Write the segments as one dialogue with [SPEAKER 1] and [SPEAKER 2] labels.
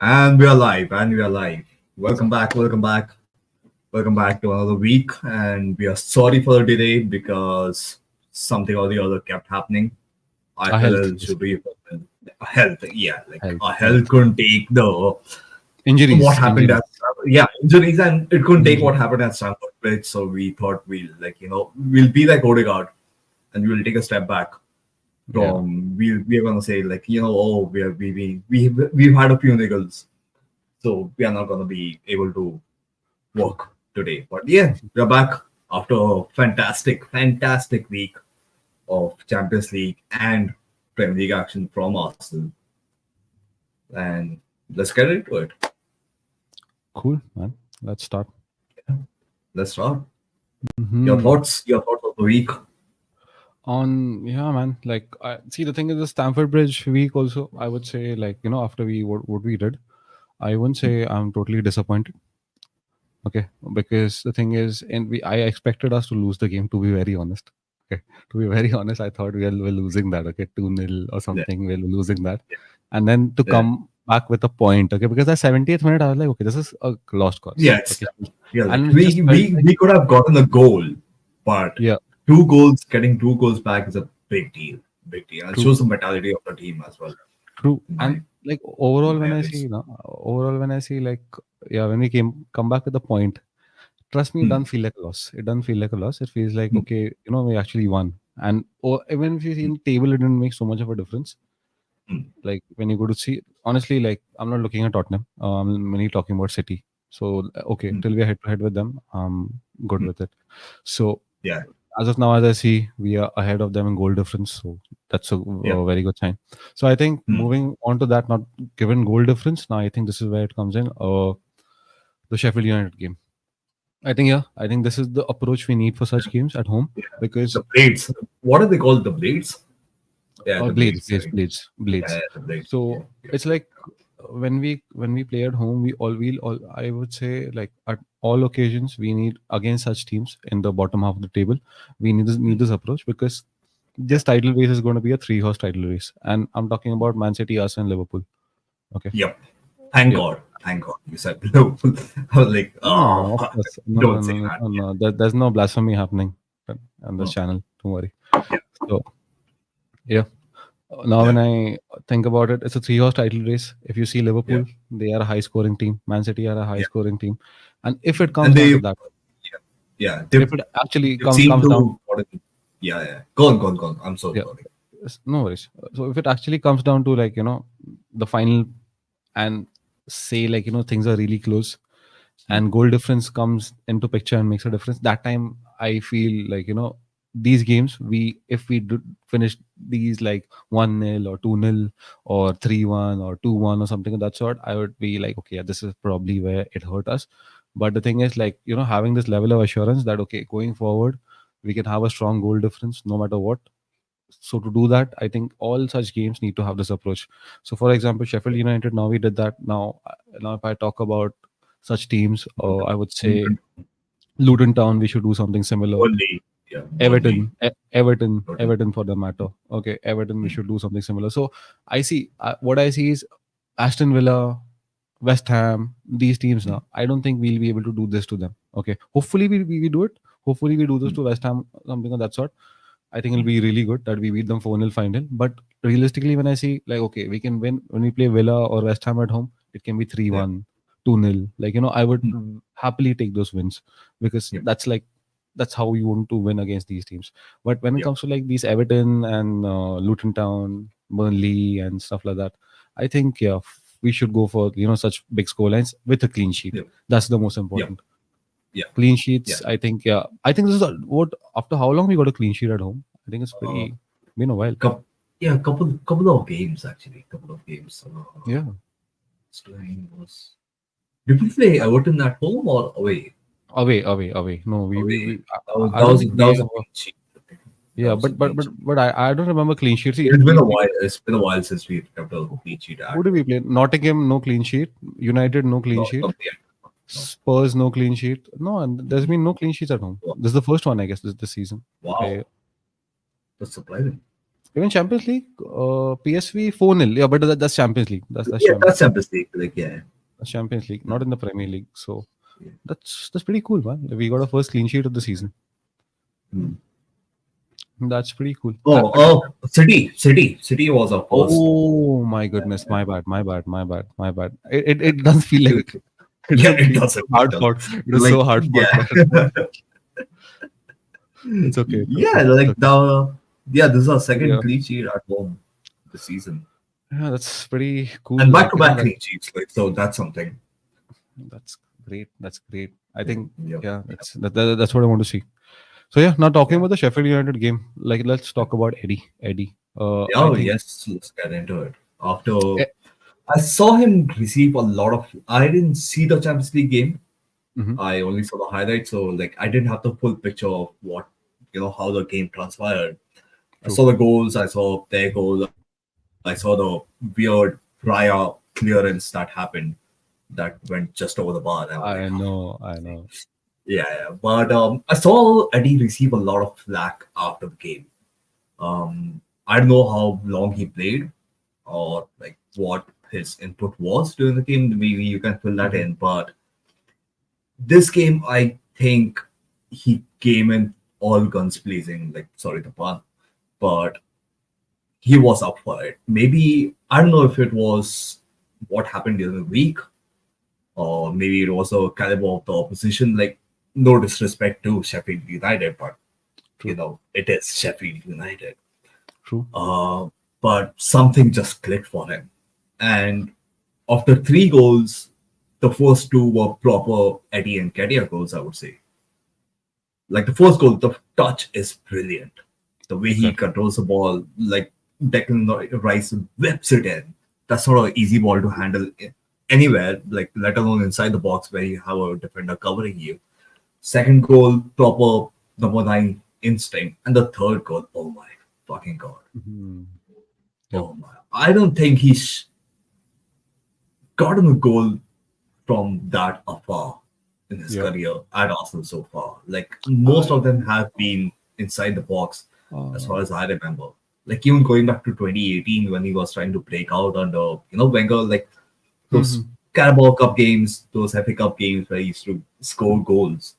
[SPEAKER 1] And we are live, and we are live. Welcome back, welcome back, welcome back to another week. And we are sorry for the delay because something or the other kept happening. Our
[SPEAKER 2] Our health,
[SPEAKER 1] health should
[SPEAKER 2] basically.
[SPEAKER 1] be health, yeah, like
[SPEAKER 2] Health,
[SPEAKER 1] our
[SPEAKER 2] health.
[SPEAKER 1] health couldn't take the what
[SPEAKER 2] Injuries,
[SPEAKER 1] happened
[SPEAKER 2] injuries.
[SPEAKER 1] at injuries, and it couldn't take
[SPEAKER 2] Mhm.
[SPEAKER 1] what happened at Stamford Bridge. So we thought we'll be like Odegaard, and we will take a step back
[SPEAKER 2] Yeah,
[SPEAKER 1] from we're gonna say oh we've had a few niggles, so we are not gonna be able to
[SPEAKER 2] true.
[SPEAKER 1] work today. But yeah, we're back after a fantastic week of Champions League and Premier League action from Arsenal. And let's get into it.
[SPEAKER 2] Cool, man. Let's start.
[SPEAKER 1] Let's start.
[SPEAKER 2] Hmm.
[SPEAKER 1] Your thoughts of the week.
[SPEAKER 2] Yeah, man. Like, I see the thing is the Stamford Bridge week also. I would say, like, after what we did, I wouldn't say I'm totally disappointed. Okay, because the thing is, and I expected us to lose the game. To be very honest. Okay, to be very honest, I thought we're losing that. Okay, 2-0 or
[SPEAKER 1] Yeah,
[SPEAKER 2] something. We're losing that, and then to
[SPEAKER 1] yeah,
[SPEAKER 2] come back with a point. Okay, because at 70th minute, I was like, okay, this is a lost cause.
[SPEAKER 1] yeah. It's
[SPEAKER 2] Okay,
[SPEAKER 1] yeah. Like
[SPEAKER 2] and it just felt like
[SPEAKER 1] we could have gotten a goal, but
[SPEAKER 2] yeah,
[SPEAKER 1] getting 2 goals back is a big deal. Big deal. And it
[SPEAKER 2] true,
[SPEAKER 1] shows the mentality of the team as well.
[SPEAKER 2] true,
[SPEAKER 1] In
[SPEAKER 2] and
[SPEAKER 1] my
[SPEAKER 2] like
[SPEAKER 1] in
[SPEAKER 2] overall,
[SPEAKER 1] my
[SPEAKER 2] when I see,
[SPEAKER 1] eyes.
[SPEAKER 2] like yeah, when we come back with a point, trust me, it
[SPEAKER 1] Hmm.
[SPEAKER 2] doesn't feel like a loss. It doesn't feel like a loss. It feels like
[SPEAKER 1] Hmm.
[SPEAKER 2] okay, we actually won. And even if you see in the table, it didn't make so much of a difference.
[SPEAKER 1] Hmm.
[SPEAKER 2] Like when you go to see, honestly, like I'm not looking at Tottenham. I'm mainly talking about City. So okay,
[SPEAKER 1] Hmm.
[SPEAKER 2] till we're head to head with them, I'm good
[SPEAKER 1] Hmm.
[SPEAKER 2] with it. So
[SPEAKER 1] Yeah.
[SPEAKER 2] as of now, as I see, we are ahead of them in goal difference. So that's
[SPEAKER 1] Yeah.
[SPEAKER 2] a very good sign. So I think
[SPEAKER 1] Hmm.
[SPEAKER 2] moving on to that, not given goal difference, now I think this is where it comes in. The Sheffield United game. I think this is the approach we need for such games at home
[SPEAKER 1] Yeah.
[SPEAKER 2] because
[SPEAKER 1] The blades. What are they called? The blades? Yeah, the
[SPEAKER 2] blades,
[SPEAKER 1] blades.
[SPEAKER 2] blades,
[SPEAKER 1] Right?
[SPEAKER 2] blades, blades.
[SPEAKER 1] Yeah, the blades. Yeah.
[SPEAKER 2] So
[SPEAKER 1] Yeah.
[SPEAKER 2] it's like when we play at home, we all I would say like at all occasions we need against such teams in the bottom half of the table. We need
[SPEAKER 1] Hmm.
[SPEAKER 2] this approach because
[SPEAKER 1] Yeah.
[SPEAKER 2] this title race is going to be a three-horse title race, and I'm talking about Man City, Arsenal, Liverpool. Okay,
[SPEAKER 1] Yep. Thank
[SPEAKER 2] yeah.
[SPEAKER 1] God. Thank God. You said no. I was like,
[SPEAKER 2] No,
[SPEAKER 1] oh,
[SPEAKER 2] no, of course. No, no,
[SPEAKER 1] don't
[SPEAKER 2] no,
[SPEAKER 1] say
[SPEAKER 2] no,
[SPEAKER 1] that.
[SPEAKER 2] no, no. There's no blasphemy happening on this
[SPEAKER 1] Oh,
[SPEAKER 2] channel. Don't worry.
[SPEAKER 1] yeah.
[SPEAKER 2] So, yeah. Now,
[SPEAKER 1] Yeah.
[SPEAKER 2] when I think about it, it's a three-horse title race. If you see
[SPEAKER 1] Yeah.
[SPEAKER 2] Liverpool, they are a high-scoring team. Man City are a
[SPEAKER 1] Yeah.
[SPEAKER 2] high-scoring team. And if it
[SPEAKER 1] And
[SPEAKER 2] comes down
[SPEAKER 1] they,
[SPEAKER 2] to that,
[SPEAKER 1] yeah. Yeah.
[SPEAKER 2] if it actually
[SPEAKER 1] They've
[SPEAKER 2] comes
[SPEAKER 1] seemed
[SPEAKER 2] comes down,
[SPEAKER 1] to, yeah. Yeah. Go on, go on, go on. I'm so
[SPEAKER 2] yeah,
[SPEAKER 1] sorry.
[SPEAKER 2] no worries. So if it actually comes down to like the final, and say like things are really close,
[SPEAKER 1] Hmm.
[SPEAKER 2] and goal difference comes into picture and makes a difference, that time I feel like these games, we if we do finish these like 1-0 or 2-0 or 3-1 or 2-1 or something of that sort, I would be like, okay, yeah, this is probably where it hurt us. But the thing is, like, having this level of assurance that okay, going forward we can have a strong goal difference no matter what. So to do that, I think all such games need to have this approach. So for example, Sheffield United, now we did that. Now if I talk about such teams, I would say Luton Town, we should do something similar.
[SPEAKER 1] Burnley. Yeah. Burnley.
[SPEAKER 2] Everton for the matter. Okay, Everton, we
[SPEAKER 1] Hmm.
[SPEAKER 2] should do something similar. So I see what I see is Aston Villa, West Ham, these teams.
[SPEAKER 1] Hmm.
[SPEAKER 2] Now I don't think we'll be able to do this to them. Okay, hopefully we do it. Hopefully we do this
[SPEAKER 1] Hmm.
[SPEAKER 2] to West Ham, something of that sort. I think it'll
[SPEAKER 1] Hmm.
[SPEAKER 2] be really good that we beat them 4-0 final. But realistically, when I see like, okay, we can win when we play Villa or West Ham at home, it can be three
[SPEAKER 1] Yeah.
[SPEAKER 2] one, 2-0. Like, I would
[SPEAKER 1] Hmm.
[SPEAKER 2] happily take those wins because
[SPEAKER 1] Yeah.
[SPEAKER 2] that's how you want to win against these teams. But when it
[SPEAKER 1] Yeah.
[SPEAKER 2] comes to like these Everton and Luton Town, Burnley and stuff like that, I think, yeah, we should go for, such big score lines with a clean sheet.
[SPEAKER 1] Yeah.
[SPEAKER 2] That's the most
[SPEAKER 1] Yeah.
[SPEAKER 2] important.
[SPEAKER 1] Yeah.
[SPEAKER 2] Clean
[SPEAKER 1] Yeah.
[SPEAKER 2] sheets, I think, yeah. I think this is what after how long we got a clean sheet at home? I think it's
[SPEAKER 1] Uh,
[SPEAKER 2] pretty been a while.
[SPEAKER 1] yeah. Couple of games actually. Couple of games.
[SPEAKER 2] Yeah.
[SPEAKER 1] Spain was. Did we play Everton at home or away?
[SPEAKER 2] Away. No,
[SPEAKER 1] Away.
[SPEAKER 2] I don't think
[SPEAKER 1] That
[SPEAKER 2] we
[SPEAKER 1] was a
[SPEAKER 2] have.
[SPEAKER 1] clean sheet. That
[SPEAKER 2] Yeah,
[SPEAKER 1] was a
[SPEAKER 2] but but
[SPEAKER 1] clean
[SPEAKER 2] but
[SPEAKER 1] sheet.
[SPEAKER 2] but I don't remember clean sheet. See,
[SPEAKER 1] It's been a while. It's been a while since we kept a clean sheet at
[SPEAKER 2] who did we
[SPEAKER 1] home.
[SPEAKER 2] play? Nottingham, no clean sheet. United, no clean
[SPEAKER 1] No,
[SPEAKER 2] sheet.
[SPEAKER 1] not yet. No.
[SPEAKER 2] Spurs, no clean sheet. No, and there's
[SPEAKER 1] Mhm.
[SPEAKER 2] been no clean sheets at home.
[SPEAKER 1] Wow.
[SPEAKER 2] This is the first one, I guess, this season.
[SPEAKER 1] Wow. That's surprising.
[SPEAKER 2] Even Champions League, PSV 4-0. Yeah, but that's Champions League. That's
[SPEAKER 1] Yeah,
[SPEAKER 2] Champions
[SPEAKER 1] that's Champions League. Like, yeah.
[SPEAKER 2] That's Champions League, not
[SPEAKER 1] Mm,
[SPEAKER 2] in the Premier League. So
[SPEAKER 1] yeah.
[SPEAKER 2] that's pretty cool, man. We got our first clean sheet of the season.
[SPEAKER 1] Mm.
[SPEAKER 2] That's pretty cool.
[SPEAKER 1] City was our first.
[SPEAKER 2] Oh my goodness, my bad. It doesn't feel like it
[SPEAKER 1] Yeah,
[SPEAKER 2] doesn't
[SPEAKER 1] it
[SPEAKER 2] feel
[SPEAKER 1] does. It
[SPEAKER 2] hard
[SPEAKER 1] does.
[SPEAKER 2] fought. It was
[SPEAKER 1] Like,
[SPEAKER 2] so hard fought,
[SPEAKER 1] yeah.
[SPEAKER 2] but it's okay. It's okay.
[SPEAKER 1] Yeah,
[SPEAKER 2] It's
[SPEAKER 1] like
[SPEAKER 2] okay.
[SPEAKER 1] this is our second
[SPEAKER 2] Yeah,
[SPEAKER 1] clean sheet at home this season.
[SPEAKER 2] yeah, that's pretty cool.
[SPEAKER 1] And back
[SPEAKER 2] Like
[SPEAKER 1] to back clean sheets. Like, so that's something.
[SPEAKER 2] that's great. That's great. I
[SPEAKER 1] Yeah.
[SPEAKER 2] think
[SPEAKER 1] Yeah.
[SPEAKER 2] yeah, that's what I want to see. So yeah, now talking
[SPEAKER 1] Yeah.
[SPEAKER 2] about the Sheffield United game, like let's talk about Eddie. Eddie. I
[SPEAKER 1] Oh,
[SPEAKER 2] think.
[SPEAKER 1] yes, let's get into it. After I saw him receive a lot of. I didn't see the Champions League game.
[SPEAKER 2] Mhm.
[SPEAKER 1] I only saw the highlights, so like I didn't have the full picture of what how the game transpired. I
[SPEAKER 2] True.
[SPEAKER 1] saw the goals, I saw their goal, I saw the weird prior clearance that happened that went just over the bar. And I was like, oh,
[SPEAKER 2] I know. I know.
[SPEAKER 1] yeah, yeah. But I saw Eddie receive a lot of flack after the game. I don't know how long he played or like what his input was during the game. Maybe you can fill that
[SPEAKER 2] Mhm.
[SPEAKER 1] in. But this game, I think he came in all guns blazing. Like, sorry, the pun, but he was up for it. Maybe I don't know if it was what happened during the week, or maybe it was a caliber of the opposition. Like, no disrespect to Sheffield United, but
[SPEAKER 2] True.
[SPEAKER 1] it is Sheffield United.
[SPEAKER 2] True.
[SPEAKER 1] Uh, but something just clicked for him. And of the three goals, the first two were proper Eddie and Nketiah goals, I would say. Like the first goal, the touch is brilliant. The way he
[SPEAKER 2] Exactly.
[SPEAKER 1] controls the ball, like Declan Rice whips it in. That's not an easy ball to handle anywhere, like let alone inside the box where you have a defender covering you. Second goal, proper number 9 instinct. And the third goal, oh my fucking god.
[SPEAKER 2] Mhm. Yep.
[SPEAKER 1] Oh my. I don't think he's gotten a goal from that afar in his
[SPEAKER 2] Yep.
[SPEAKER 1] career at Arsenal so far. Like most of them have been inside the box, as
[SPEAKER 2] Uh,
[SPEAKER 1] far as I remember. Like even going back to 2018 when he was trying to break out under Wenger, like those
[SPEAKER 2] mhm.
[SPEAKER 1] Carabao Cup games, those FA Cup games where he used to score goals.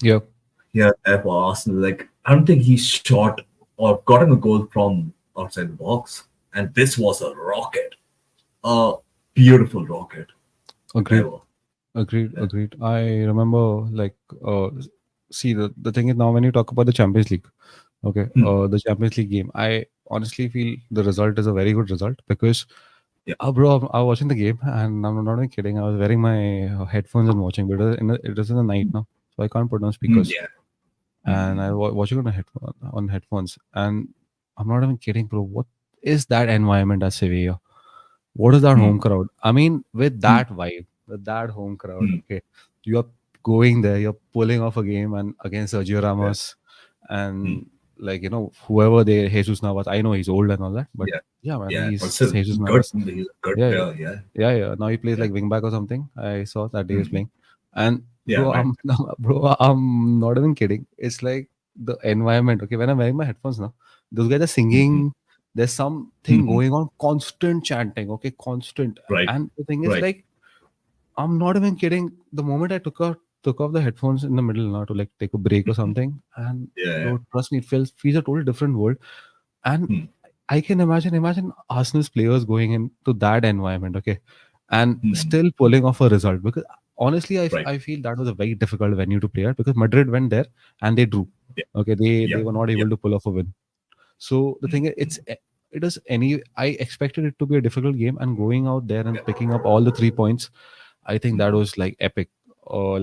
[SPEAKER 2] Yep.
[SPEAKER 1] Yeah, for Arsenal. Like I don't think he's shot or gotten a goal from outside the box. And this was a rocket, a beautiful rocket
[SPEAKER 2] Agreed.
[SPEAKER 1] ever.
[SPEAKER 2] Agreed.
[SPEAKER 1] Yeah.
[SPEAKER 2] Agreed. I remember like see the thing is now when you talk about the Champions League, okay,
[SPEAKER 1] Hmm.
[SPEAKER 2] the Champions League game, I honestly feel the result is a very good result because
[SPEAKER 1] Yeah.
[SPEAKER 2] bro, I was watching the game and I'm not even kidding. I was wearing my headphones and watching, but it is in the night now, so I can't put on
[SPEAKER 1] Hmm.
[SPEAKER 2] speakers.
[SPEAKER 1] Yeah.
[SPEAKER 2] And I
[SPEAKER 1] Hmm.
[SPEAKER 2] was watching on headphones, and I'm not even kidding, bro. What is that environment at Sevilla? What is that
[SPEAKER 1] Hmm.
[SPEAKER 2] home crowd? I mean, with
[SPEAKER 1] Hmm.
[SPEAKER 2] that vibe, with that home crowd,
[SPEAKER 1] Hmm.
[SPEAKER 2] okay, you are going there, you're pulling off a game and against Sergio
[SPEAKER 1] Yeah.
[SPEAKER 2] Ramos
[SPEAKER 1] Hmm.
[SPEAKER 2] and like whoever they Jesus Navas. I know he's old and all that, but
[SPEAKER 1] Yeah.
[SPEAKER 2] yeah, man,
[SPEAKER 1] Yeah. But
[SPEAKER 2] he's
[SPEAKER 1] still,
[SPEAKER 2] Jesus
[SPEAKER 1] good.
[SPEAKER 2] Navas.
[SPEAKER 1] He's a good
[SPEAKER 2] Yeah, yeah,
[SPEAKER 1] player. Yeah.
[SPEAKER 2] yeah. Now he plays
[SPEAKER 1] Yeah.
[SPEAKER 2] like wing back or something. I saw that day he was
[SPEAKER 1] Hmm.
[SPEAKER 2] playing, and
[SPEAKER 1] Yeah. Right.
[SPEAKER 2] bro, I'm not even kidding. It's like the environment. Okay, when I'm wearing my headphones now, those guys are
[SPEAKER 1] Hmm.
[SPEAKER 2] singing. There's something
[SPEAKER 1] Hmm.
[SPEAKER 2] going on, constant chanting. Okay, constant.
[SPEAKER 1] Right.
[SPEAKER 2] And the thing is,
[SPEAKER 1] Right.
[SPEAKER 2] like, I'm not even kidding. The moment I took off the headphones in the middle now to like take a break or something, and
[SPEAKER 1] Yeah.
[SPEAKER 2] bro, trust me, it feels a totally different world. And
[SPEAKER 1] Hmm.
[SPEAKER 2] I can imagine Arsenal's players going into that environment, okay, and
[SPEAKER 1] Hmm.
[SPEAKER 2] still pulling off a result. Because honestly,
[SPEAKER 1] Right.
[SPEAKER 2] I feel that was a very difficult venue to play at because Madrid went there and they drew.
[SPEAKER 1] Yeah.
[SPEAKER 2] Okay, they
[SPEAKER 1] Yeah.
[SPEAKER 2] were not
[SPEAKER 1] Yeah.
[SPEAKER 2] able to pull off a win. So the
[SPEAKER 1] Hmm.
[SPEAKER 2] thing is,
[SPEAKER 1] Hmm.
[SPEAKER 2] it is any. I expected it to be a difficult game, and going out there
[SPEAKER 1] Yeah.
[SPEAKER 2] and picking up all the 3 points, I think that
[SPEAKER 1] Hmm.
[SPEAKER 2] was like epic.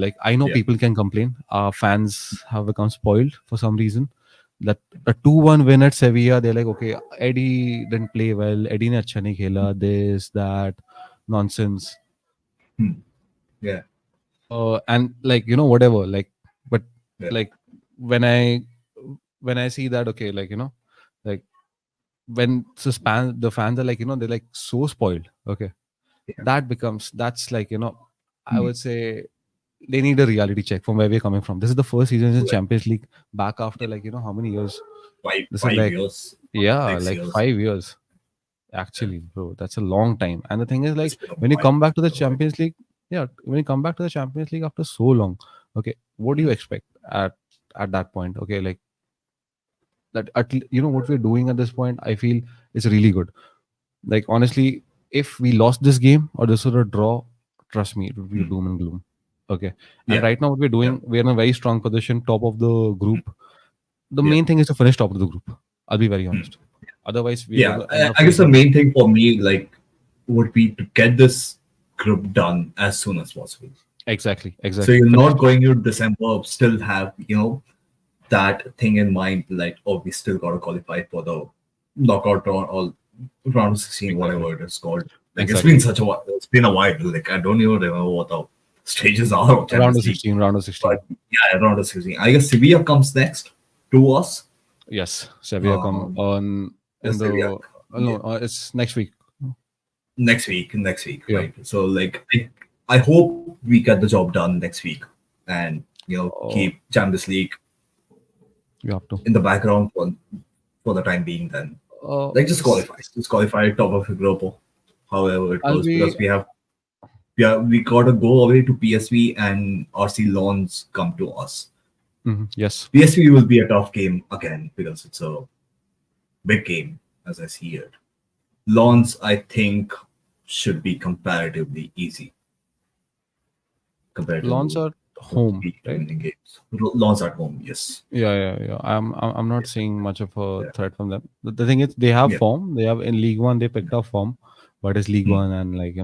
[SPEAKER 2] Like I know
[SPEAKER 1] Yeah.
[SPEAKER 2] people can complain. Our fans have become spoiled for some reason. That a 2-1 win at Sevilla, they're like, okay, Eddie didn't play well. Eddie ne acha nahi khela. This that nonsense.
[SPEAKER 1] Hmm. Yeah.
[SPEAKER 2] And like whatever. Like, but
[SPEAKER 1] Yeah.
[SPEAKER 2] like when I when I see that, okay, like like when the fans are like they're like so spoiled. Okay,
[SPEAKER 1] Yeah.
[SPEAKER 2] that's like I
[SPEAKER 1] Hmm.
[SPEAKER 2] would say they need a reality check from where we're coming from. This is the first season in
[SPEAKER 1] Right.
[SPEAKER 2] Champions League back after like how many years. This is
[SPEAKER 1] five
[SPEAKER 2] like,
[SPEAKER 1] years,
[SPEAKER 2] yeah,
[SPEAKER 1] 6 years.
[SPEAKER 2] like 5 years.
[SPEAKER 1] Yeah,
[SPEAKER 2] Actually, bro, that's a long time. And the thing is,
[SPEAKER 1] it's
[SPEAKER 2] like,
[SPEAKER 1] been a
[SPEAKER 2] when you
[SPEAKER 1] while.
[SPEAKER 2] come back to the
[SPEAKER 1] Been a while.
[SPEAKER 2] Champions League, yeah, when you come back to the Champions League after so long, okay, what do you
[SPEAKER 1] Mm.
[SPEAKER 2] expect at that point? Okay, like what we're doing at this point, I feel is really good. Like honestly, if we lost this game or this was a draw, trust me, it would be
[SPEAKER 1] Mm.
[SPEAKER 2] doom and gloom. Okay, and
[SPEAKER 1] Yeah,
[SPEAKER 2] right now what we're
[SPEAKER 1] yeah,
[SPEAKER 2] doing, we're in a very strong position, top of the
[SPEAKER 1] mm,
[SPEAKER 2] group. The
[SPEAKER 1] yeah.
[SPEAKER 2] main thing is to finish top of the group. I'll be very
[SPEAKER 1] Mm.
[SPEAKER 2] honest. Otherwise, we're going
[SPEAKER 1] Yeah.
[SPEAKER 2] to end up
[SPEAKER 1] I guess the
[SPEAKER 2] facing.
[SPEAKER 1] main thing for me, like, would be to get this group done as soon as possible.
[SPEAKER 2] Exactly,
[SPEAKER 1] So
[SPEAKER 2] exactly.
[SPEAKER 1] you're
[SPEAKER 2] Finish.
[SPEAKER 1] not going into December, still have, that thing in mind, like, oh, we still got to qualify for the knockout or round of 16,
[SPEAKER 2] Exactly,
[SPEAKER 1] whatever it is called. Like, it's been
[SPEAKER 2] exactly.
[SPEAKER 1] such a while. It's been a while. Like, I don't even remember what the stages are of
[SPEAKER 2] Round of
[SPEAKER 1] Champions League.
[SPEAKER 2] 16, round of 16.
[SPEAKER 1] But yeah, round of 16. I guess Sevilla comes next to us.
[SPEAKER 2] Yes, Sevilla come
[SPEAKER 1] Um,
[SPEAKER 2] on in
[SPEAKER 1] yes,
[SPEAKER 2] the
[SPEAKER 1] Sevilla. Yeah,
[SPEAKER 2] no, it's next week.
[SPEAKER 1] next week,
[SPEAKER 2] Yeah.
[SPEAKER 1] right? So, like, I hope we get the job done next week and,
[SPEAKER 2] Oh,
[SPEAKER 1] keep Champions League
[SPEAKER 2] you have to.
[SPEAKER 1] in the background for the time being then.
[SPEAKER 2] Uh,
[SPEAKER 1] Like,
[SPEAKER 2] s-
[SPEAKER 1] just qualify top of the group, however it
[SPEAKER 2] I'll
[SPEAKER 1] goes, because
[SPEAKER 2] be.
[SPEAKER 1] we gotta go away to PSV and RC Lons come to us.
[SPEAKER 2] Yes.
[SPEAKER 1] PSV will be a tough game again because it's a big game as I see it. Lons, I think, should be comparatively easy compared
[SPEAKER 2] Lawns
[SPEAKER 1] to
[SPEAKER 2] are
[SPEAKER 1] the
[SPEAKER 2] home,
[SPEAKER 1] week
[SPEAKER 2] right?
[SPEAKER 1] remaining games. Lons at home, yes.
[SPEAKER 2] Yeah, yeah, yeah. I'm not
[SPEAKER 1] Yeah,
[SPEAKER 2] seeing much of a
[SPEAKER 1] yeah,
[SPEAKER 2] threat from them. The thing is, they have
[SPEAKER 1] yeah.
[SPEAKER 2] form. They have in League One. They picked up form, but it's League
[SPEAKER 1] Hmm.
[SPEAKER 2] One, and like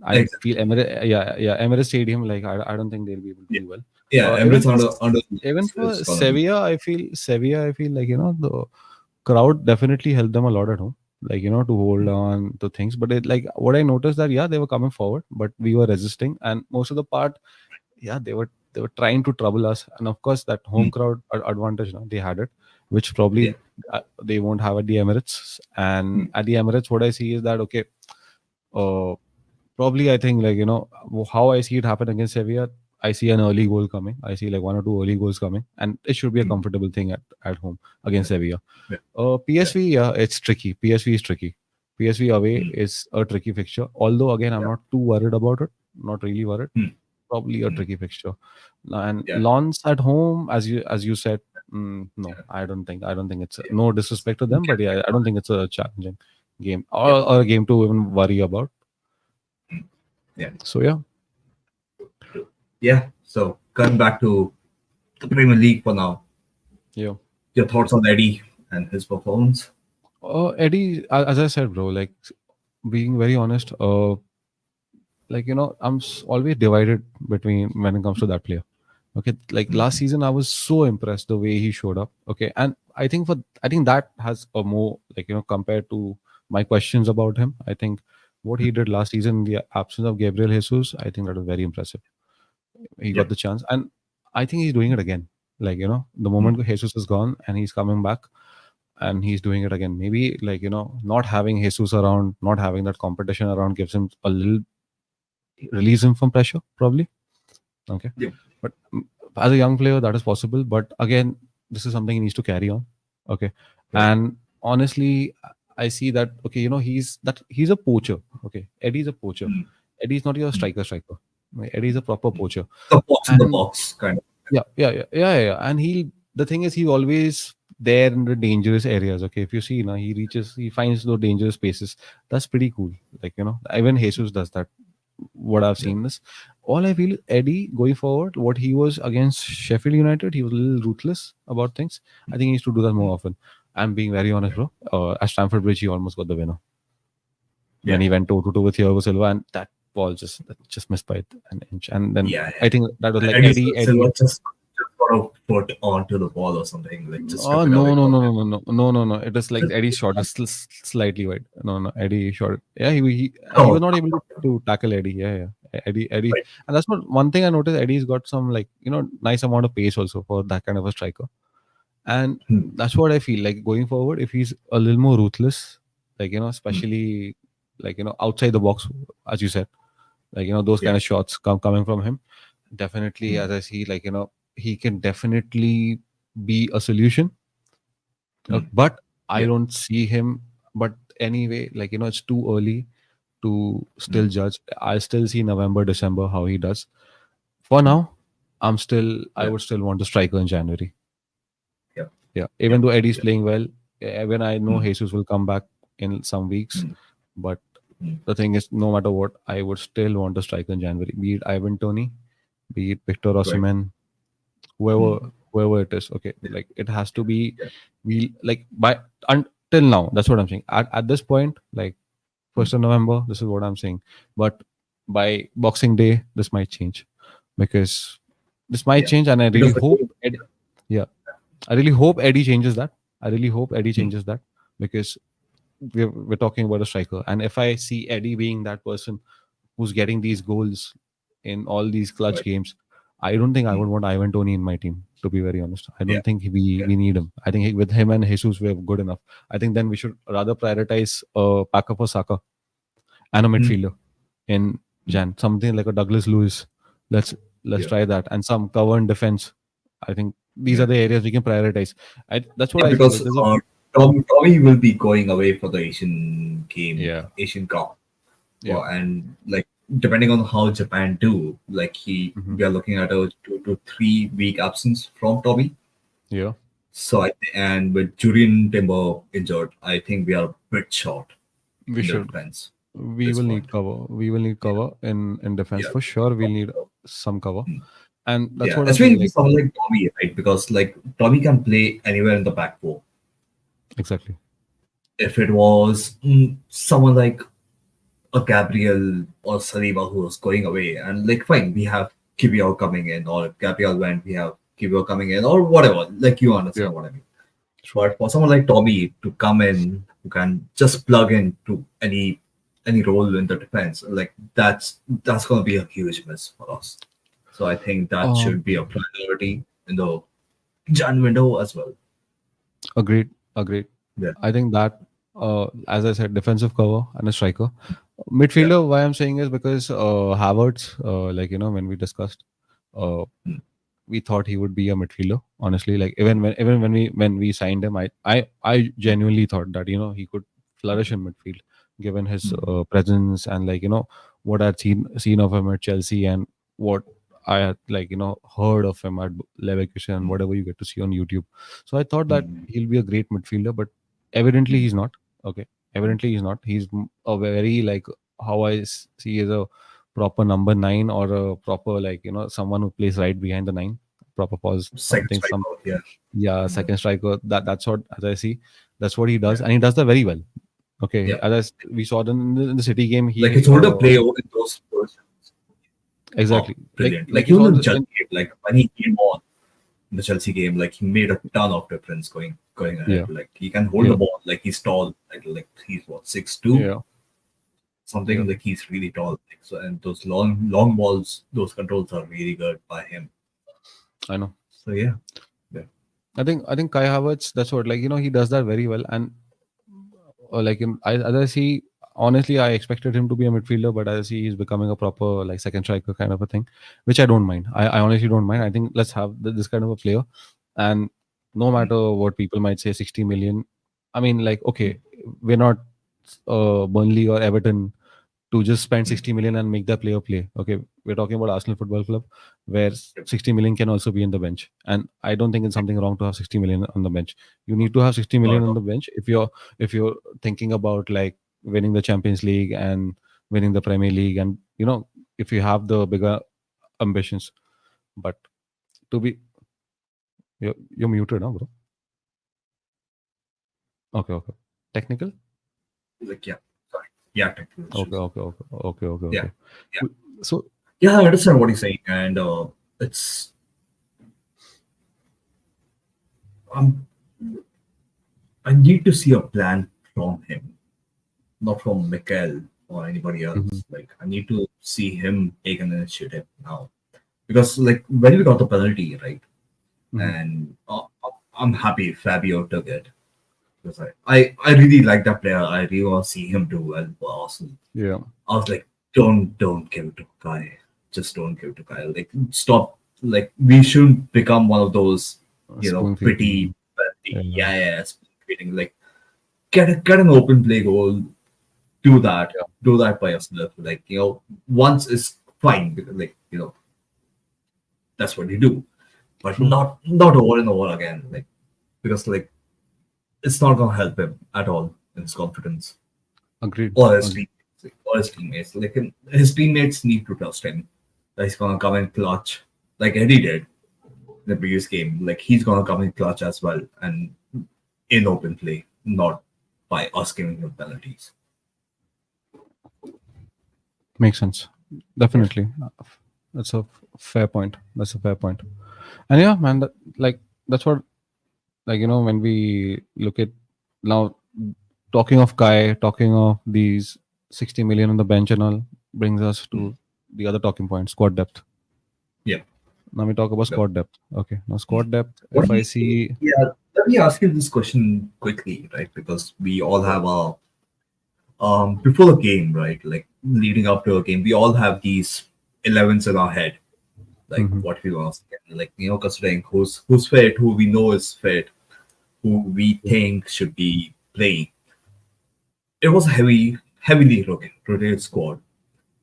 [SPEAKER 2] I
[SPEAKER 1] Exactly.
[SPEAKER 2] feel Emirates. Yeah, yeah. Emirates Stadium. Like I don't think they'll be able to
[SPEAKER 1] Yeah,
[SPEAKER 2] do well.
[SPEAKER 1] yeah.
[SPEAKER 2] Even
[SPEAKER 1] Emirates
[SPEAKER 2] for
[SPEAKER 1] under
[SPEAKER 2] even
[SPEAKER 1] is
[SPEAKER 2] for
[SPEAKER 1] gonna be.
[SPEAKER 2] Sevilla, I feel like the crowd definitely helped them a lot at home. Like to hold on to things. But it like what I noticed that yeah, they were coming forward, but we were resisting, and most of the part yeah they were trying to trouble us, and of course that home
[SPEAKER 1] Hmm.
[SPEAKER 2] crowd advantage now they had it, which
[SPEAKER 1] Yeah.
[SPEAKER 2] probably they won't have at the Emirates. And
[SPEAKER 1] Hmm.
[SPEAKER 2] at the Emirates what I see is that okay, uh, probably I think like how I see it happen against Sevilla, I see an early goal coming. I see like one or two early goals coming, and it should be a
[SPEAKER 1] Hmm.
[SPEAKER 2] comfortable thing at home
[SPEAKER 1] Yeah.
[SPEAKER 2] against Sevilla.
[SPEAKER 1] Yeah. Yeah.
[SPEAKER 2] PSV, yeah, it's tricky. PSV is tricky. PSV away
[SPEAKER 1] Hmm.
[SPEAKER 2] is a tricky fixture. Although again, I'm
[SPEAKER 1] Yeah.
[SPEAKER 2] not too worried about it. Not really worried.
[SPEAKER 1] Hmm.
[SPEAKER 2] Probably a
[SPEAKER 1] Hmm.
[SPEAKER 2] tricky fixture. And
[SPEAKER 1] Yeah.
[SPEAKER 2] Lons at home, as you said, no, I don't think it's no disrespect to them, but yeah, I don't think it's a challenging game
[SPEAKER 1] Yeah.
[SPEAKER 2] or a game to even worry about.
[SPEAKER 1] Yeah.
[SPEAKER 2] So yeah,
[SPEAKER 1] Yeah. So coming back to the Premier League for now,
[SPEAKER 2] yeah.
[SPEAKER 1] your thoughts on Eddie and his performance?
[SPEAKER 2] Eddie, as I said, bro, like being very honest, like I'm always divided between when it comes to that player. Okay, like last season I was so impressed the way he showed up. Okay, and I think that has a more like compared to my questions about him, I think what he did last season in the absence of Gabriel Jesus, I think that was very impressive. He
[SPEAKER 1] Yeah.
[SPEAKER 2] got the chance, and I think he's doing it again. Like the
[SPEAKER 1] Hmm.
[SPEAKER 2] moment Jesus is gone and he's coming back and he's doing it again. Maybe like not having Jesus around, not having that competition around gives him a little relieves him from pressure, probably. Okay,
[SPEAKER 1] Yeah.
[SPEAKER 2] but as a young player, that is possible. But again, this is something he needs to carry on. Okay,
[SPEAKER 1] Yeah.
[SPEAKER 2] and honestly, I see that okay, he's a poacher. Okay, Eddie's a poacher.
[SPEAKER 1] Hmm.
[SPEAKER 2] Eddie's not your
[SPEAKER 1] Hmm.
[SPEAKER 2] striker. Right? Eddie's a proper poacher,
[SPEAKER 1] The box in the
[SPEAKER 2] and
[SPEAKER 1] box kind of.
[SPEAKER 2] yeah, yeah, yeah, yeah, yeah. Yeah. And the thing is, he's always there in the dangerous areas. Okay, if you see now, he finds those dangerous spaces. That's pretty cool. Like even Jesus does that. What I've
[SPEAKER 1] Yeah.
[SPEAKER 2] seen is, all I feel is Eddie going forward. What he was against Sheffield United, he was a little ruthless about things. I think he needs to do that
[SPEAKER 1] Hmm.
[SPEAKER 2] more often. I'm being very honest,
[SPEAKER 1] Yeah.
[SPEAKER 2] bro. At Stamford Bridge, he almost got the winner when
[SPEAKER 1] Yeah.
[SPEAKER 2] he went toe to toe with Thiago Silva, and that ball just missed by an inch. And then
[SPEAKER 1] Yeah.
[SPEAKER 2] I think that was like
[SPEAKER 1] Eddie
[SPEAKER 2] Eddie.
[SPEAKER 1] Silva just got a foot onto the ball or something, like just
[SPEAKER 2] Oh
[SPEAKER 1] took it
[SPEAKER 2] no
[SPEAKER 1] away
[SPEAKER 2] no
[SPEAKER 1] from
[SPEAKER 2] no
[SPEAKER 1] him.
[SPEAKER 2] no no no no no no! It is like Eddie shot is slightly wide. No no Eddie shot it. Yeah he
[SPEAKER 1] Oh,
[SPEAKER 2] was not able to tackle Eddie. Yeah yeah Eddie,
[SPEAKER 1] right.
[SPEAKER 2] and that's what one thing I noticed. Eddie's got some like nice amount of pace also for that kind of a striker, and
[SPEAKER 1] Hmm.
[SPEAKER 2] that's what I feel like going forward. If he's a little more ruthless, like
[SPEAKER 1] Hmm.
[SPEAKER 2] especially like outside the box, as you said, like those
[SPEAKER 1] Yeah.
[SPEAKER 2] kind of shots coming from him, definitely
[SPEAKER 1] Hmm.
[SPEAKER 2] as I see like he can definitely be a solution. But I
[SPEAKER 1] Yeah.
[SPEAKER 2] don't see him. But anyway, like it's too early to still
[SPEAKER 1] Mm.
[SPEAKER 2] judge. I still see November, December how he does. For
[SPEAKER 1] Mm.
[SPEAKER 2] now, I
[SPEAKER 1] Yeah.
[SPEAKER 2] would still want a striker in January.
[SPEAKER 1] Yeah.
[SPEAKER 2] Yeah,
[SPEAKER 1] Yeah.
[SPEAKER 2] even though Eddie's
[SPEAKER 1] Yeah.
[SPEAKER 2] playing well, even I know
[SPEAKER 1] Mm.
[SPEAKER 2] Jesus will come back in some weeks.
[SPEAKER 1] Mm.
[SPEAKER 2] But
[SPEAKER 1] Mm.
[SPEAKER 2] the thing is, no matter what, I would still want a striker in January. Be it Ivan Tony, be it Victor
[SPEAKER 1] Right.
[SPEAKER 2] Osimhen, whoever
[SPEAKER 1] Mm.
[SPEAKER 2] whoever it is. Okay,
[SPEAKER 1] Yeah.
[SPEAKER 2] like it has to be.
[SPEAKER 1] Yeah.
[SPEAKER 2] We like by until now. That's what I'm saying. At this point, like
[SPEAKER 1] Mm.
[SPEAKER 2] 1st of November, this is what I'm saying. But by Boxing Day, this might change because this might
[SPEAKER 1] Yeah.
[SPEAKER 2] change, and I really
[SPEAKER 1] Because the
[SPEAKER 2] hope.
[SPEAKER 1] game.
[SPEAKER 2] Yeah, I really hope Eddie changes that. I really hope Eddie
[SPEAKER 1] Mm.
[SPEAKER 2] changes that because we're talking about a striker, and if I see Eddie being that person who's getting these goals in all these clutch
[SPEAKER 1] Right.
[SPEAKER 2] games, I don't think I
[SPEAKER 1] Mm.
[SPEAKER 2] would want Ivan Tony in my team. To be very honest, I
[SPEAKER 1] Yeah.
[SPEAKER 2] don't think
[SPEAKER 1] Yeah.
[SPEAKER 2] we need him. I think with him and Jesus, we're good enough. I think then we should rather prioritize Paka for Saka and a
[SPEAKER 1] Mm.
[SPEAKER 2] midfielder in
[SPEAKER 1] Mm.
[SPEAKER 2] Jan, something like a Douglas Lewis. Let's
[SPEAKER 1] Yeah.
[SPEAKER 2] try that, and some cover and defense. I think these are
[SPEAKER 1] Yeah.
[SPEAKER 2] the areas we can prioritize. That's what
[SPEAKER 1] Yeah.
[SPEAKER 2] I feel.
[SPEAKER 1] Because
[SPEAKER 2] Like there's a
[SPEAKER 1] Tommy will be going away for the Asian game,
[SPEAKER 2] yeah,
[SPEAKER 1] Asian Cup.
[SPEAKER 2] yeah,
[SPEAKER 1] And like depending on how Japan do, like
[SPEAKER 2] hmm,
[SPEAKER 1] we are looking at a 2 to 3 week absence from Toby.
[SPEAKER 2] yeah.
[SPEAKER 1] So and with Julian Timber injured, I think we are a bit short
[SPEAKER 2] We
[SPEAKER 1] in the
[SPEAKER 2] should.
[SPEAKER 1] defense at
[SPEAKER 2] We
[SPEAKER 1] this
[SPEAKER 2] will need
[SPEAKER 1] point.
[SPEAKER 2] cover. We will need
[SPEAKER 1] Yeah,
[SPEAKER 2] cover in defense
[SPEAKER 1] yeah,
[SPEAKER 2] for sure. We'll need some cover,
[SPEAKER 1] mm,
[SPEAKER 2] and that's
[SPEAKER 1] yeah.
[SPEAKER 2] what I'm saying.
[SPEAKER 1] Especially
[SPEAKER 2] Like
[SPEAKER 1] someone like Tommy, right? Because like Tommy can play anywhere in the back four.
[SPEAKER 2] exactly.
[SPEAKER 1] If it was someone like a Gabriel or Saliba who was going away, and like fine, we have Kibio coming in, or if Gabriel went, we have Kibio coming in, or whatever. Like you
[SPEAKER 2] Yeah,
[SPEAKER 1] understand what I mean.
[SPEAKER 2] true.
[SPEAKER 1] But for someone like Tommy to come in, who can just plug into any role in the defense, like that's going to be a huge miss for us. So I think that
[SPEAKER 2] Um,
[SPEAKER 1] should be a priority in the Jan window as well.
[SPEAKER 2] agreed. Agreed.
[SPEAKER 1] Yeah,
[SPEAKER 2] I think that, as I said, defensive cover and a striker.
[SPEAKER 1] yeah,
[SPEAKER 2] Midfielder, why I'm saying is because Havertz, like when we discussed, uh,
[SPEAKER 1] mm,
[SPEAKER 2] we thought he would be a midfielder. Honestly, like even when we signed him, I genuinely thought that he could flourish in midfield, given his
[SPEAKER 1] mm,
[SPEAKER 2] presence and like what I'd seen of him at Chelsea and what I had like heard of him at Leverkusen and
[SPEAKER 1] mm,
[SPEAKER 2] whatever you get to see on YouTube. So I thought that
[SPEAKER 1] mm,
[SPEAKER 2] he'll be a great midfielder, but evidently
[SPEAKER 1] mm,
[SPEAKER 2] he's not. Okay,
[SPEAKER 1] mm.
[SPEAKER 2] evidently he's not. He's a very like how see as a proper number nine or a proper like someone who plays right behind the nine, proper pause,
[SPEAKER 1] Second
[SPEAKER 2] something,
[SPEAKER 1] striker,
[SPEAKER 2] some
[SPEAKER 1] yeah,
[SPEAKER 2] yeah,
[SPEAKER 1] mm,
[SPEAKER 2] second striker. That's what as I see, that's what he does,
[SPEAKER 1] yeah,
[SPEAKER 2] and he does that very well. Okay,
[SPEAKER 1] yeah.
[SPEAKER 2] we saw in the City game,
[SPEAKER 1] Like
[SPEAKER 2] he
[SPEAKER 1] his older play in those positions. Oh,
[SPEAKER 2] exactly
[SPEAKER 1] brilliant!
[SPEAKER 2] like
[SPEAKER 1] Like
[SPEAKER 2] you
[SPEAKER 1] even
[SPEAKER 2] saw
[SPEAKER 1] in the
[SPEAKER 2] this
[SPEAKER 1] Chelsea
[SPEAKER 2] in
[SPEAKER 1] game, like when he came on in the Chelsea game, like he made a ton of difference going ahead.
[SPEAKER 2] yeah,
[SPEAKER 1] Like he can hold the
[SPEAKER 2] yeah,
[SPEAKER 1] ball. Like he's tall. Like he's what 6'2",
[SPEAKER 2] yeah, yeah.
[SPEAKER 1] something. Like he's really tall. Like, so and those long balls, those controls are really good by him.
[SPEAKER 2] I know.
[SPEAKER 1] So yeah, yeah.
[SPEAKER 2] I think Kai Havertz. That's what like he does that very well, and like as I see, honestly, I expected him to be a midfielder, but as I see, he's becoming a proper like second striker kind of a thing, which I don't mind. I honestly don't mind. I think let's have this kind of a player, and no
[SPEAKER 1] Mm,
[SPEAKER 2] matter what people might say, 60 million. I mean, like
[SPEAKER 1] mm,
[SPEAKER 2] okay, we're not Burnley or Everton to just spend
[SPEAKER 1] mm.
[SPEAKER 2] 60 million and make the player play. Okay, we're talking about Arsenal Football Club, where
[SPEAKER 1] Yep.
[SPEAKER 2] 60 million can also be in the bench, and I don't think it's something wrong to have 60 million on the bench. You need to have 60
[SPEAKER 1] Not
[SPEAKER 2] million
[SPEAKER 1] at
[SPEAKER 2] on
[SPEAKER 1] all.
[SPEAKER 2] the bench if you're thinking about like winning the Champions League and winning the Premier League, and if you have the bigger ambitions. But to be you're muted now, bro. Okay, okay. Technical.
[SPEAKER 1] Like yeah, sorry. Yeah, technical
[SPEAKER 2] Okay,
[SPEAKER 1] issues.
[SPEAKER 2] okay, okay, okay, okay,
[SPEAKER 1] Yeah,
[SPEAKER 2] okay.
[SPEAKER 1] yeah,
[SPEAKER 2] So
[SPEAKER 1] yeah. I understand what he's saying, and it's um, I need to see a plan from him, not from Mikel or anybody
[SPEAKER 2] mhm,
[SPEAKER 1] else. Like I need to see him take an initiative now because like when we got the penalty right,
[SPEAKER 2] mhm.
[SPEAKER 1] and I'm happy Fabio took it because I really like that player. I really want to see him do well for Arsenal.
[SPEAKER 2] Yeah,
[SPEAKER 1] I was like, don't give it to Kai. Just don't give it to Kai. Like stop. Like we shouldn't become one of those
[SPEAKER 2] spoon feeding.
[SPEAKER 1] pity,
[SPEAKER 2] Yeah.
[SPEAKER 1] yeah, yes, communicating. Like get an open play goal, do that by yourself. Like once is fine because like that's what you do, but
[SPEAKER 2] True.
[SPEAKER 1] not over and over again. Like because like it's not gonna help him at all in his confidence
[SPEAKER 2] Agreed.
[SPEAKER 1] or his
[SPEAKER 2] Agreed.
[SPEAKER 1] teammates. Or his teammates. Like his teammates need to trust him. That he's gonna come in clutch, like Eddie did in the previous game. Like he's gonna come in clutch as well and in open play, not by us giving him penalties.
[SPEAKER 2] Makes sense.
[SPEAKER 1] Yeah.
[SPEAKER 2] Definitely. That's a fair point. That's a fair point. And yeah, man, like that's what, like, when we look at now, talking of Kai, talking of these 60 million on the bench and all, brings us
[SPEAKER 1] Mm.
[SPEAKER 2] to the other talking point, squad depth.
[SPEAKER 1] Yeah.
[SPEAKER 2] Now we talk about
[SPEAKER 1] Yep.
[SPEAKER 2] squad depth. Okay. Now
[SPEAKER 1] Mm.
[SPEAKER 2] squad depth,
[SPEAKER 1] What
[SPEAKER 2] if
[SPEAKER 1] do
[SPEAKER 2] I
[SPEAKER 1] you think?
[SPEAKER 2] see.
[SPEAKER 1] Yeah, let me ask you this question quickly, right? Because we all
[SPEAKER 2] Yeah.
[SPEAKER 1] have our before the game, right? Like leading up to a game, we all have these 11s in our head, like
[SPEAKER 2] Hmm.
[SPEAKER 1] what we want to get. Like considering who's fit, who we know is fit, who we think should be playing. It was a heavily rotated squad.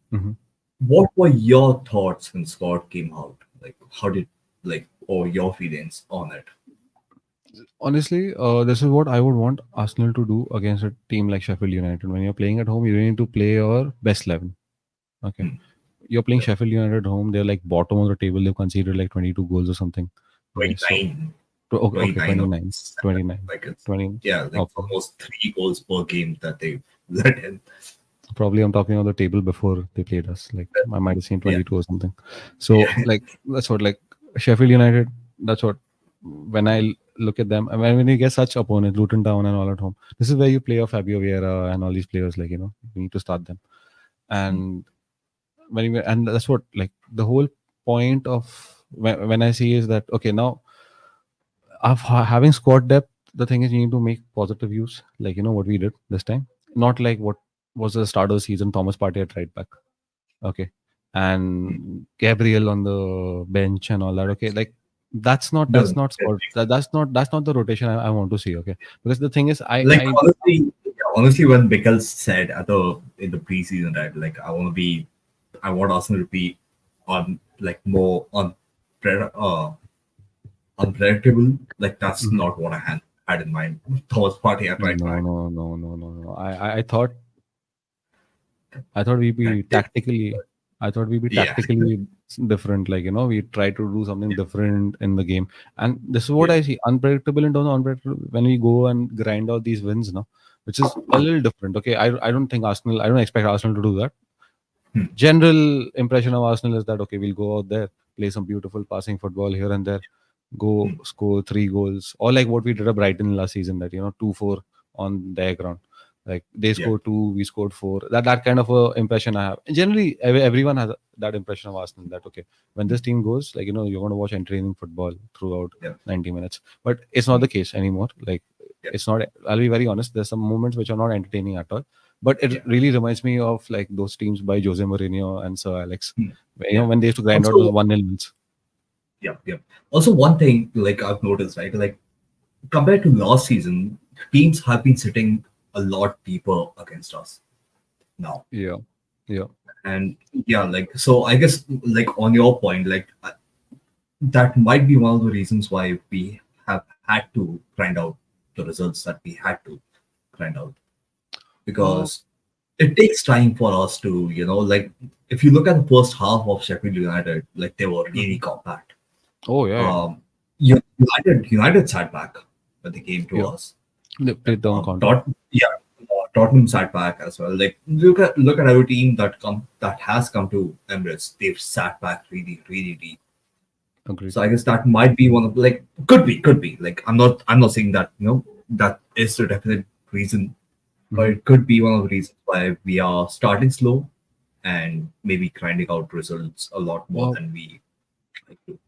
[SPEAKER 2] Hmm.
[SPEAKER 1] What were your thoughts when squad came out? Like how did or your feelings on it?
[SPEAKER 2] Honestly, this is what I would want Arsenal to do against a team like Sheffield United. When you're playing at home, you need to play your best 11. Okay.
[SPEAKER 1] Hmm.
[SPEAKER 2] You're playing
[SPEAKER 1] Yeah.
[SPEAKER 2] Sheffield United at home. They're like bottom of the table. They've conceded like 22 goals or something. Okay. So,
[SPEAKER 1] 29,
[SPEAKER 2] okay, okay,
[SPEAKER 1] 29 or
[SPEAKER 2] 29.
[SPEAKER 1] 7.
[SPEAKER 2] 29.
[SPEAKER 1] Like it's
[SPEAKER 2] 20.
[SPEAKER 1] yeah, like
[SPEAKER 2] Okay.
[SPEAKER 1] almost 3 goals per game that they've let in.
[SPEAKER 2] Probably I'm talking on the table before they played us. Like I might have seen
[SPEAKER 1] Yeah,
[SPEAKER 2] 22 or something. So
[SPEAKER 1] yeah,
[SPEAKER 2] like that's what, like, Sheffield United. That's what, when I look at them. I mean, when you get such opponents, Luton Town and all at home, this is where you play off Fabio Vieira and all these players. Like, you need to start them.
[SPEAKER 1] mm,
[SPEAKER 2] And and that's what, like, the whole point of when I see is that, okay, now having squad depth, the thing is you need to make positive use, like, what we did this time, not like what was the start of the season, Thomas Partey at right back, okay,
[SPEAKER 1] mm.
[SPEAKER 2] and Gabriel on the bench and all that, okay, like that's
[SPEAKER 1] Doesn't
[SPEAKER 2] not squad, that's not the rotation I want to see, okay, because the thing is
[SPEAKER 1] like
[SPEAKER 2] I
[SPEAKER 1] honestly, yeah, honestly, when Bickles said at the in the preseason that like I want Arsenal to be on like more unpredictable. Like that's
[SPEAKER 2] Mhm.
[SPEAKER 1] not what I had in mind. Thomas Partey at right
[SPEAKER 2] No,
[SPEAKER 1] back.
[SPEAKER 2] no, no, no, no, no. I thought we'd
[SPEAKER 1] That
[SPEAKER 2] be
[SPEAKER 1] is,
[SPEAKER 2] tactically. I thought we'd be
[SPEAKER 1] yeah,
[SPEAKER 2] tactically different. Like, we try to do something different in the game. And this is what
[SPEAKER 1] yeah,
[SPEAKER 2] I see: unpredictable in terms of unpredictable. When we go and grind out these wins, now, which is a little different. Okay, I don't think Arsenal. I don't expect Arsenal to do that.
[SPEAKER 1] hmm,
[SPEAKER 2] General impression of Arsenal is that, okay, we'll go out there, play some beautiful passing football here and there, go
[SPEAKER 1] hmm,
[SPEAKER 2] score 3 goals, or like what we did at Brighton last season, that 2-4 on their ground. Like they
[SPEAKER 1] yeah,
[SPEAKER 2] scored two, we scored four. That kind of a impression I have. And generally, everyone has that impression of Arsenal, that, okay, when
[SPEAKER 1] hmm,
[SPEAKER 2] this team goes, like, you're going to watch entertaining football throughout
[SPEAKER 1] yeah,
[SPEAKER 2] 90 minutes. But it's not
[SPEAKER 1] hmm,
[SPEAKER 2] the case anymore. Like,
[SPEAKER 1] yeah,
[SPEAKER 2] it's not. I'll be very honest. There's some moments which are not entertaining at all, but it
[SPEAKER 1] yeah,
[SPEAKER 2] really reminds me of like those teams by Jose Mourinho and Sir Alex,
[SPEAKER 1] hmm,
[SPEAKER 2] where,
[SPEAKER 1] yeah.
[SPEAKER 2] when they used to grind out those
[SPEAKER 1] Also,
[SPEAKER 2] 1-0 wins.
[SPEAKER 1] yeah, yeah. Also, one thing like I've noticed, right? Like compared to last season, teams have been sitting a lot deeper against us now.
[SPEAKER 2] Yeah, yeah.
[SPEAKER 1] And yeah, like so, I guess like on your point, like that might be one of the reasons why we have had to grind out the results that we had to grind out
[SPEAKER 2] Uh,
[SPEAKER 1] because it takes time for us to, like if you look at the first half of Sheffield United, like they were really
[SPEAKER 2] mhm.
[SPEAKER 1] compact.
[SPEAKER 2] Oh yeah, yeah,
[SPEAKER 1] United sat back when they came to
[SPEAKER 2] yeah.
[SPEAKER 1] us.
[SPEAKER 2] They played down counter.
[SPEAKER 1] Tottenham sat back as well. Like look at our team that has come to Emirates. They've sat back really, really deep.
[SPEAKER 2] Agreed.
[SPEAKER 1] So I guess that might be one of like could be like I'm not saying that that is the definite reason, but
[SPEAKER 2] Mhm.
[SPEAKER 1] it could be one of the reasons why we are starting slow and maybe grinding out results a lot more
[SPEAKER 2] Well,
[SPEAKER 1] than we like to.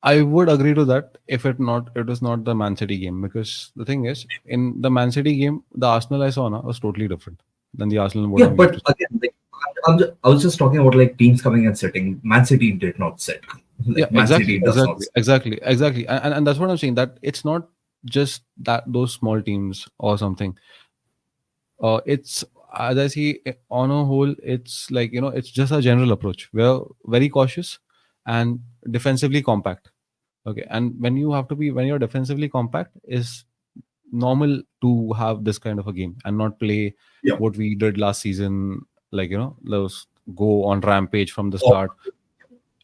[SPEAKER 2] I would agree to that if it was not the Man City game, because the thing is, in the Man City game, the Arsenal I saw now was totally different than the Arsenal what
[SPEAKER 1] Yeah,
[SPEAKER 2] I'm used
[SPEAKER 1] but
[SPEAKER 2] to.
[SPEAKER 1] again, like I was just talking about like teams coming and sitting. Man City did not sit.
[SPEAKER 2] Yeah,
[SPEAKER 1] Like Man
[SPEAKER 2] exactly,
[SPEAKER 1] City does not
[SPEAKER 2] exactly,
[SPEAKER 1] sit.
[SPEAKER 2] exactly, exactly, and that's what I'm saying. That it's not just that those small teams or something. It's as I see on a whole, it's like it's just a general approach. We're very cautious and defensively compact. Okay, and when you're defensively compact, is normal to have this kind of a game and not play
[SPEAKER 1] Yeah.
[SPEAKER 2] what we did last season, like those go on rampage from the
[SPEAKER 1] Oh,
[SPEAKER 2] start.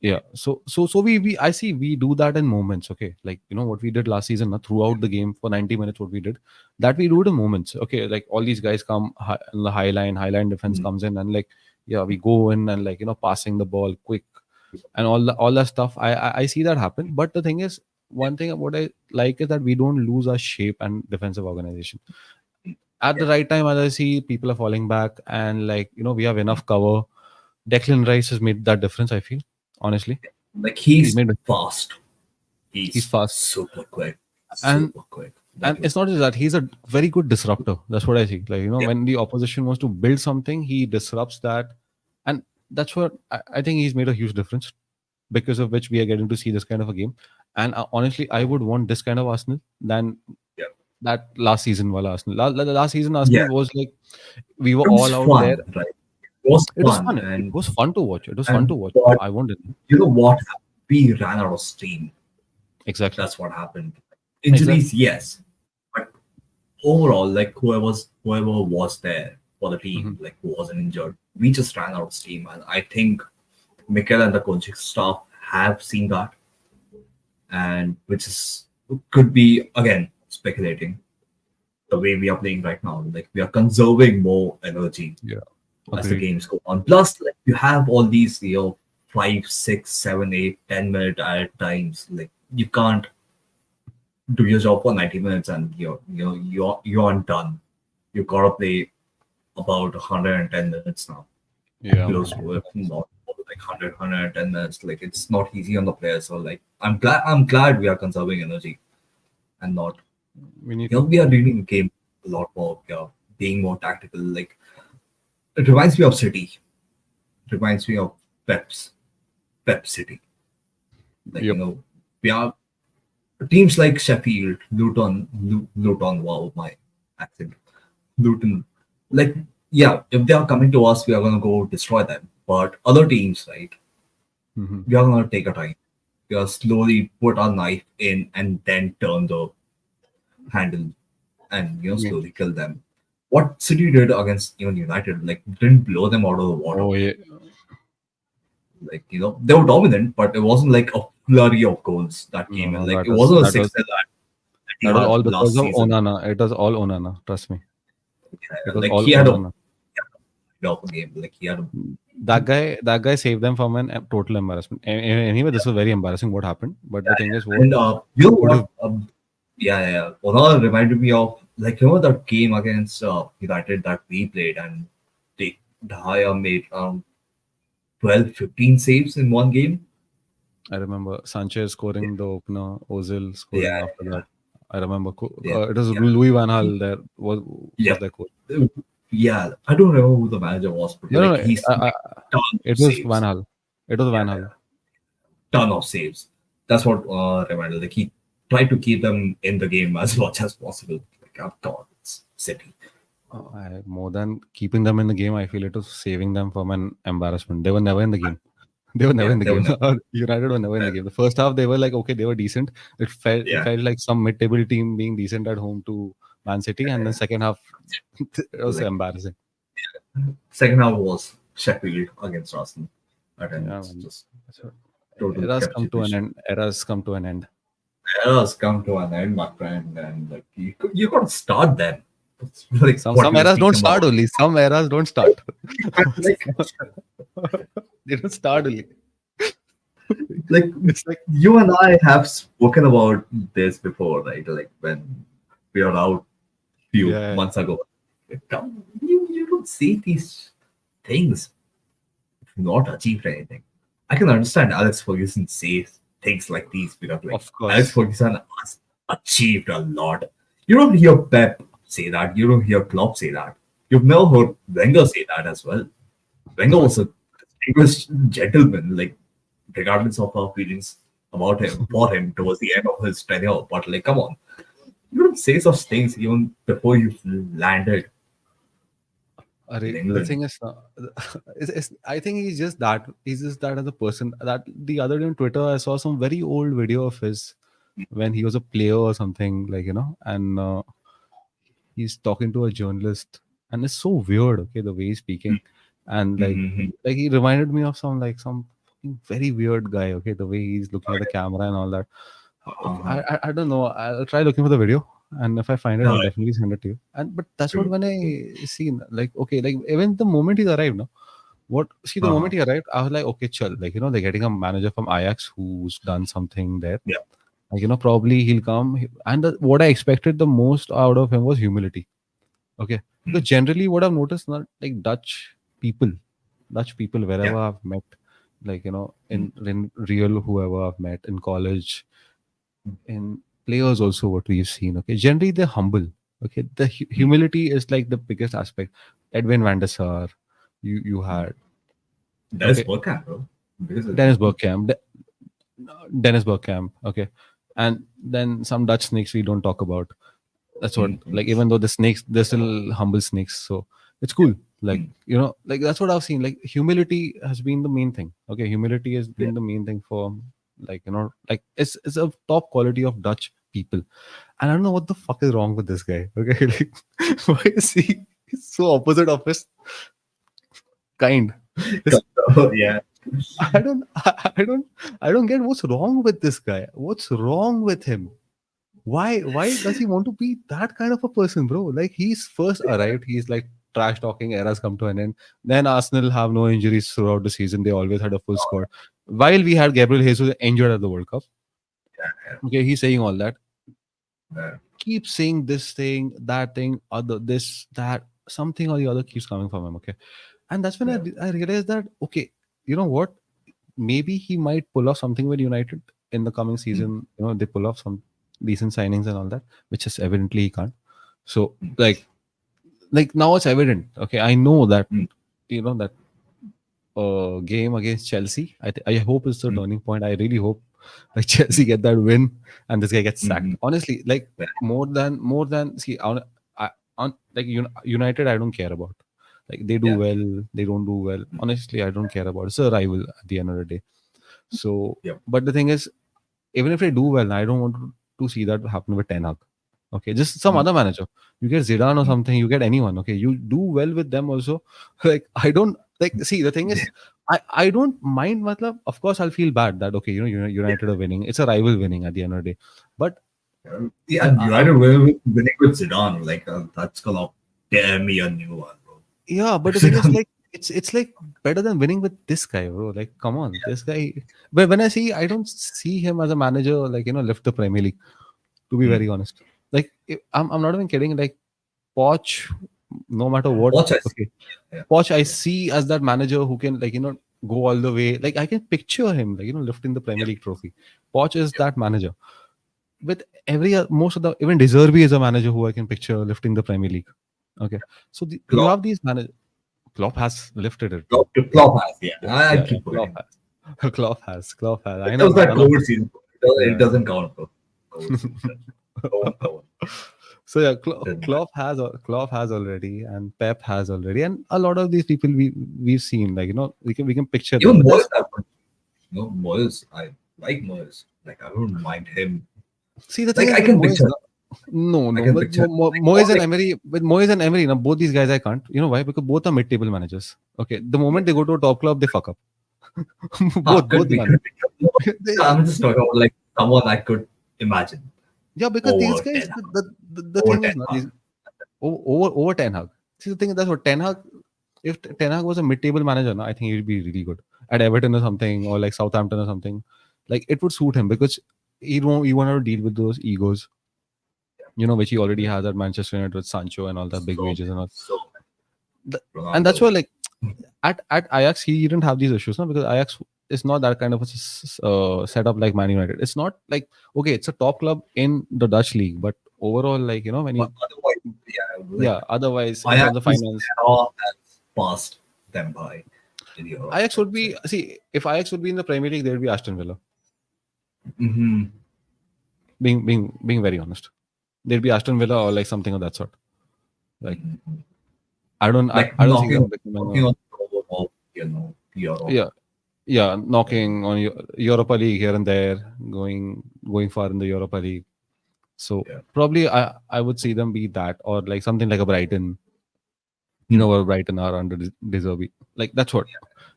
[SPEAKER 2] Yeah, so we I see we do that in moments. Okay, like what we did last season, throughout the game for 90 minutes, what we did, that we do it in moments. Okay, like all these guys come in the high line defense
[SPEAKER 1] mm,
[SPEAKER 2] comes in, and like yeah, we go in and like passing the ball quick and all that stuff. I see that happen. But the thing is, one thing what I like is that we don't lose our shape and defensive organization at
[SPEAKER 1] yeah.
[SPEAKER 2] the right time. As I see people are falling back, and like we have enough cover. Declan Rice has made that difference, I feel, honestly.
[SPEAKER 1] Like
[SPEAKER 2] He's
[SPEAKER 1] he's
[SPEAKER 2] made
[SPEAKER 1] fast.
[SPEAKER 2] he's
[SPEAKER 1] He's
[SPEAKER 2] fast.
[SPEAKER 1] super quick.
[SPEAKER 2] and
[SPEAKER 1] Super quick.
[SPEAKER 2] and
[SPEAKER 1] That
[SPEAKER 2] it's not just that, he's a very good disruptor. That's what I think. Like
[SPEAKER 1] yeah.
[SPEAKER 2] when the opposition wants to build something, he disrupts that. And that's what I think he's made a huge difference, because of which we are getting to see this kind of a game. And honestly, I would want this kind of Arsenal than
[SPEAKER 1] Yeah.
[SPEAKER 2] that last season. While Arsenal last season,
[SPEAKER 1] Yeah.
[SPEAKER 2] Arsenal was like we were
[SPEAKER 1] It was
[SPEAKER 2] all out there.
[SPEAKER 1] fun, right? It was
[SPEAKER 2] It was
[SPEAKER 1] fun,
[SPEAKER 2] fun. It was fun to watch. It was fun to
[SPEAKER 1] and
[SPEAKER 2] watch.
[SPEAKER 1] but
[SPEAKER 2] I wanted.
[SPEAKER 1] you know what? We ran out of steam.
[SPEAKER 2] Exactly.
[SPEAKER 1] That's what happened.
[SPEAKER 2] Exactly.
[SPEAKER 1] Injuries, yes, but overall, like whoever was there for the
[SPEAKER 2] Hmm.
[SPEAKER 1] team, like who wasn't injured, we just ran out of steam, and I think Mikel and the coaching staff have seen that, and which is could be again speculating the way we are playing right now. Like we are conserving more energy
[SPEAKER 2] Yeah.
[SPEAKER 1] as the
[SPEAKER 2] Agreed.
[SPEAKER 1] games go on. Plus, like you have all these, 5, 6, 7, 8, 10 minute at times. Like you can't do your job for 90 minutes and you aren't done. You gotta play about 110 minutes now,
[SPEAKER 2] Yeah.
[SPEAKER 1] close to it, not like 100, 110 minutes. Like it's not easy on the players. So like I'm glad we are conserving energy and not
[SPEAKER 2] We need to.
[SPEAKER 1] we are reading the game a lot more. We are being more tactical. Like it reminds me of City. Reminds me of Pep City. Like
[SPEAKER 2] Yep.
[SPEAKER 1] we are teams like Sheffield, Luton. Wow, my accent. Luton. Like yeah, if they are coming to us, we are gonna go destroy them. But other teams, right?
[SPEAKER 2] Hmm.
[SPEAKER 1] We are gonna take a time. We are slowly put our knife in and then turn the handle and
[SPEAKER 2] Yeah.
[SPEAKER 1] slowly kill them. What City did against even United, like didn't blow them out of the water.
[SPEAKER 2] Oh yeah.
[SPEAKER 1] Like they were dominant, but it wasn't like a flurry of goals that
[SPEAKER 2] No,
[SPEAKER 1] came in.
[SPEAKER 2] no,
[SPEAKER 1] Like it wasn't a 6-0 that he
[SPEAKER 2] that was
[SPEAKER 1] had
[SPEAKER 2] all because
[SPEAKER 1] last
[SPEAKER 2] of
[SPEAKER 1] season.
[SPEAKER 2] Onana. It was all Onana. Trust me. It was
[SPEAKER 1] Like
[SPEAKER 2] all
[SPEAKER 1] he had a
[SPEAKER 2] Onana.
[SPEAKER 1] game. Like he had a
[SPEAKER 2] That guy saved them from an total embarrassment. Anyway, this was very embarrassing what happened. But the thing is, what
[SPEAKER 1] and you know
[SPEAKER 2] would
[SPEAKER 1] what?
[SPEAKER 2] have
[SPEAKER 1] Yeah. Onana reminded me of like that game against United that we played, and they Dahaya made 12, 15 saves in one game.
[SPEAKER 2] I remember Sanchez scoring the opener, Ozil
[SPEAKER 1] Yeah,
[SPEAKER 2] scoring after that. I remember
[SPEAKER 1] yeah,
[SPEAKER 2] it was
[SPEAKER 1] yeah,
[SPEAKER 2] Louis Van Gaal there was
[SPEAKER 1] yeah.
[SPEAKER 2] their coach.
[SPEAKER 1] Yeah, I don't remember who the manager was, but
[SPEAKER 2] No, no,
[SPEAKER 1] like
[SPEAKER 2] no.
[SPEAKER 1] he's made tons of
[SPEAKER 2] It was Van
[SPEAKER 1] saves.
[SPEAKER 2] Gaal. It was
[SPEAKER 1] Yeah,
[SPEAKER 2] Van Gaal.
[SPEAKER 1] ton of saves. That's what reminded. Like he tried to keep them in the game as much as possible. Like oh God, it's City.
[SPEAKER 2] More than keeping them in the game, I feel it was saving them from an embarrassment. They were never in the game. They were never
[SPEAKER 1] Yeah,
[SPEAKER 2] in the
[SPEAKER 1] they were
[SPEAKER 2] game.
[SPEAKER 1] never.
[SPEAKER 2] United were never in the
[SPEAKER 1] Uh,
[SPEAKER 2] game. The first half, they were like, okay, they were decent. It
[SPEAKER 1] yeah,
[SPEAKER 2] felt like some mid-table team being decent at home to Man City, and then second half, it was
[SPEAKER 1] like
[SPEAKER 2] embarrassing.
[SPEAKER 1] second half was Sheffield against Arsenal, and
[SPEAKER 2] Yeah,
[SPEAKER 1] it's
[SPEAKER 2] man.
[SPEAKER 1] just
[SPEAKER 2] So,
[SPEAKER 1] total
[SPEAKER 2] eras come to an
[SPEAKER 1] capitulation.
[SPEAKER 2] end. Eras come to an end.
[SPEAKER 1] Eras come to an end, my friend, and like you got to start them. It's like what
[SPEAKER 2] Some
[SPEAKER 1] we were
[SPEAKER 2] eras don't
[SPEAKER 1] speaking
[SPEAKER 2] start
[SPEAKER 1] about.
[SPEAKER 2] only. Some eras don't start.
[SPEAKER 1] Like
[SPEAKER 2] They don't start only.
[SPEAKER 1] like
[SPEAKER 2] It's like
[SPEAKER 1] you and I have spoken about this before, right? Like when we were out few
[SPEAKER 2] yeah.
[SPEAKER 1] months ago. Come, you don't see these things if you not achieved anything. I can understand Alex Ferguson says things like these because like
[SPEAKER 2] Of
[SPEAKER 1] Alex
[SPEAKER 2] course.
[SPEAKER 1] Ferguson has achieved a lot. You don't hear Pep say that. You don't hear Klopp say that. You've never heard Wenger say that as well. Wenger was a distinguished gentleman, like regardless of our feelings about him for him towards the end of his tenure. But like, come on, You don't say such things even before you landed in
[SPEAKER 2] The
[SPEAKER 1] England.
[SPEAKER 2] thing is, I think he's just that. He's just that as a person. That the other day on Twitter, I saw some very old video of his when he was a player or something, and he's talking to a journalist, and it's so weird. Okay, the way he's speaking, and
[SPEAKER 1] Mm-hmm.
[SPEAKER 2] like he reminded me of some fucking very weird guy. Okay, the way he's looking at the camera and all that. Okay,
[SPEAKER 1] Uh-huh.
[SPEAKER 2] I don't know. I'll try looking for the video, and if I find it, I'll
[SPEAKER 1] Uh,
[SPEAKER 2] definitely send it to you. And but that's what
[SPEAKER 1] true.
[SPEAKER 2] when I see like okay, like even the moment he's arrived, no. The
[SPEAKER 1] Uh-huh.
[SPEAKER 2] moment he arrived, I was like, okay, chill. Like, they're getting a manager from Ajax who's done something there.
[SPEAKER 1] Yeah.
[SPEAKER 2] Like, probably he'll come. And what I expected the most out of him was humility. Okay. Because
[SPEAKER 1] Mm.
[SPEAKER 2] generally, what I've noticed, not like Dutch people,
[SPEAKER 1] Yeah.
[SPEAKER 2] wherever I've met, like,
[SPEAKER 1] Mm.
[SPEAKER 2] in real, whoever I've met in college, in players also, what we've seen. Okay. Generally, they're humble. Okay. The
[SPEAKER 1] Mm.
[SPEAKER 2] humility is like the biggest aspect. Edwin van der Sar, you
[SPEAKER 1] Mm.
[SPEAKER 2] had.
[SPEAKER 1] That is
[SPEAKER 2] Okay.
[SPEAKER 1] work camp, bro. Because it's
[SPEAKER 2] Dennis
[SPEAKER 1] humble.
[SPEAKER 2] Bergkamp. Dennis Bergkamp. Okay. And then some Dutch snakes we don't talk about. That's what,
[SPEAKER 1] Mm-hmm.
[SPEAKER 2] like, even though the snakes, they're still humble snakes. So it's
[SPEAKER 1] Yeah.
[SPEAKER 2] cool. Like,
[SPEAKER 1] Mm.
[SPEAKER 2] like that's what I've seen. Like, humility has been the main thing. Okay. Humility has
[SPEAKER 1] Yeah.
[SPEAKER 2] been the main thing for, like, like it's a top quality of Dutch people. And I don't know what the fuck is wrong with this guy. Okay. Like, why is he so opposite of his kind? His
[SPEAKER 1] Yeah.
[SPEAKER 2] I don't, I don't get what's wrong with this guy. What's wrong with him? Why does he want to be that kind of a person, bro? Like he's first arrived, he's like trash talking, eras come to an end. Then Arsenal have no injuries throughout the season. They always had a full squad. While we had Gabriel Jesus injured at the World Cup. Okay, he's saying all that.
[SPEAKER 1] Yeah.
[SPEAKER 2] Keep saying this thing, that thing, other this, that, something or the other keeps coming from him. Okay. And that's when
[SPEAKER 1] Yeah.
[SPEAKER 2] I realized that, okay, you know what? Maybe he might pull off something with United in the coming
[SPEAKER 1] Mm.
[SPEAKER 2] season. They pull off some decent signings and all that, which is evidently he can't. So
[SPEAKER 1] Mm.
[SPEAKER 2] like now it's evident. Okay, I know that
[SPEAKER 1] Mm.
[SPEAKER 2] that game against Chelsea. I hope it's the
[SPEAKER 1] Mm.
[SPEAKER 2] turning point. I really hope like Chelsea get that win and this guy gets sacked.
[SPEAKER 1] Mm.
[SPEAKER 2] Honestly, like
[SPEAKER 1] Yeah.
[SPEAKER 2] more than see on like United, I don't care about. Like they do
[SPEAKER 1] Yeah.
[SPEAKER 2] well, they don't do well. Honestly, I don't care about. It's a rival at the end of the day. So,
[SPEAKER 1] Yep.
[SPEAKER 2] but the thing is, even if they do well, I don't want to see that happen with Ten Hag. Okay, just some
[SPEAKER 1] Mm.
[SPEAKER 2] other manager. You get Zidane or
[SPEAKER 1] Mm.
[SPEAKER 2] something. You get anyone. Okay, you do well with them also. Like I don't like. See, the thing is, I don't mind. Matlab, of course, I'll feel bad that okay,
[SPEAKER 1] Yeah.
[SPEAKER 2] United are winning. It's a rival winning at the end of the day. But
[SPEAKER 1] Yeah.
[SPEAKER 2] the
[SPEAKER 1] And United winning with Zidane, like that's gonna tear me a new one, bro.
[SPEAKER 2] yeah, but the thing is,
[SPEAKER 1] Zidane.
[SPEAKER 2] like, it's like better than winning with this guy, bro. Like, come on, this guy. But when I don't see him as a manager, like lift the Premier League. To be
[SPEAKER 1] Mm.
[SPEAKER 2] very honest, like I'm not even kidding. Like Poch, no matter what.
[SPEAKER 1] Watch us.
[SPEAKER 2] Okay,
[SPEAKER 1] Yeah.
[SPEAKER 2] Poch, I
[SPEAKER 1] Yeah.
[SPEAKER 2] see as that manager who can go all the way. Like I can picture him lifting the Premier
[SPEAKER 1] Yeah.
[SPEAKER 2] League trophy. Poch is
[SPEAKER 1] Yeah.
[SPEAKER 2] that manager. With every most of the even Deserby is a manager who I can picture lifting the Premier League. Okay, so you
[SPEAKER 1] Klopp.
[SPEAKER 2] have these managers. Klopp has lifted it, bro.
[SPEAKER 1] Klopp has. Yeah.
[SPEAKER 2] Yeah,
[SPEAKER 1] I
[SPEAKER 2] yeah,
[SPEAKER 1] keep
[SPEAKER 2] Klopp
[SPEAKER 1] forgetting.
[SPEAKER 2] has. Klopp has. I
[SPEAKER 1] That
[SPEAKER 2] know
[SPEAKER 1] was that
[SPEAKER 2] none of
[SPEAKER 1] COVID season. It
[SPEAKER 2] yeah.
[SPEAKER 1] doesn't count, bro. COVID season. Don't count.
[SPEAKER 2] So yeah,
[SPEAKER 1] Doesn't matter.
[SPEAKER 2] Klopp has already, and Pep has already, and a lot of these people we've seen. Like we can picture them,
[SPEAKER 1] Even
[SPEAKER 2] but
[SPEAKER 1] Moyes,
[SPEAKER 2] there's
[SPEAKER 1] Moyes, I like Moyes. Like I don't mind him.
[SPEAKER 2] see the thing
[SPEAKER 1] Like
[SPEAKER 2] is
[SPEAKER 1] I
[SPEAKER 2] with
[SPEAKER 1] can
[SPEAKER 2] Moyes,
[SPEAKER 1] picture.
[SPEAKER 2] no, no,
[SPEAKER 1] I
[SPEAKER 2] no,
[SPEAKER 1] can
[SPEAKER 2] with
[SPEAKER 1] picture. Like
[SPEAKER 2] Moyes
[SPEAKER 1] more
[SPEAKER 2] and
[SPEAKER 1] like
[SPEAKER 2] Emery, now both these guys I can't. You know why? Because both are mid-table managers. Okay, the moment they go to a top club, they fuck up. Both
[SPEAKER 1] could
[SPEAKER 2] the
[SPEAKER 1] be,
[SPEAKER 2] managers.
[SPEAKER 1] could be. No,
[SPEAKER 2] They,
[SPEAKER 1] I'm just talking about like someone I could imagine
[SPEAKER 2] yeah, because these
[SPEAKER 1] over
[SPEAKER 2] guys,
[SPEAKER 1] ten,
[SPEAKER 2] the
[SPEAKER 1] over
[SPEAKER 2] thing
[SPEAKER 1] ten.
[SPEAKER 2] is not these over Ten Hag. See the thing is that's what Ten Hag. If Ten Hag was a mid-table manager, no, I think he'd be really good at Everton or something, or like Southampton or something. Like it would suit him because he won't have to deal with those egos, which he already has at Manchester United with Sancho and all that big
[SPEAKER 1] So
[SPEAKER 2] wages and all.
[SPEAKER 1] so
[SPEAKER 2] Th- and that's
[SPEAKER 1] Ronaldo.
[SPEAKER 2] why, like at Ajax, he didn't have these issues, no, because Ajax is not that kind of a setup like Man United. It's not like okay, it's a top club in the Dutch league, but overall, like when
[SPEAKER 1] But
[SPEAKER 2] you
[SPEAKER 1] otherwise, yeah, like
[SPEAKER 2] yeah, otherwise in terms
[SPEAKER 1] Ajax
[SPEAKER 2] of finance,
[SPEAKER 1] has passed them by in Europe,
[SPEAKER 2] Ajax
[SPEAKER 1] I
[SPEAKER 2] would
[SPEAKER 1] would say.
[SPEAKER 2] be see if Ajax would be in the Premier League, there would be Aston Villa.
[SPEAKER 1] Mm-hmm.
[SPEAKER 2] Being very honest, they'd be Aston Villa or like something of that sort. Like
[SPEAKER 1] Mhm.
[SPEAKER 2] I
[SPEAKER 1] Like
[SPEAKER 2] don't see them
[SPEAKER 1] knocking,
[SPEAKER 2] becoming
[SPEAKER 1] knocking
[SPEAKER 2] a
[SPEAKER 1] on the door of Europe.
[SPEAKER 2] yeah yeah knocking on Europa League here and there, going far in the Europa League. So
[SPEAKER 1] Yeah.
[SPEAKER 2] probably I would see them be that or like something like a Brighton. You know
[SPEAKER 1] Hmm.
[SPEAKER 2] what Brighton are under deserve. Like that's what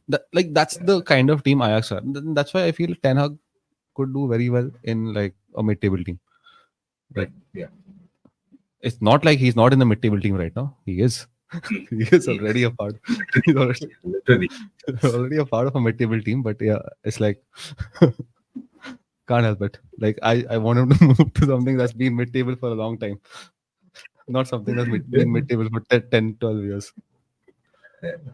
[SPEAKER 2] that's
[SPEAKER 1] Yeah.
[SPEAKER 2] the kind of team Ajax are. That's why I feel Ten Hag could do very well in like a mid-table team. Like
[SPEAKER 1] Right. Yeah.
[SPEAKER 2] it's not like he's not in the mid-table team right now. He is.
[SPEAKER 1] Hmm.
[SPEAKER 2] He is
[SPEAKER 1] Yeah.
[SPEAKER 2] already a part.
[SPEAKER 1] Literally.
[SPEAKER 2] He's already,
[SPEAKER 1] Literally.
[SPEAKER 2] already a part of a mid-table team. But yeah, it's like can't help it. Like I want him to move to something that's been mid-table for a long time, not something that's
[SPEAKER 1] Yeah.
[SPEAKER 2] been mid-table for 10, 12 years.
[SPEAKER 1] Yeah.
[SPEAKER 2] Yeah,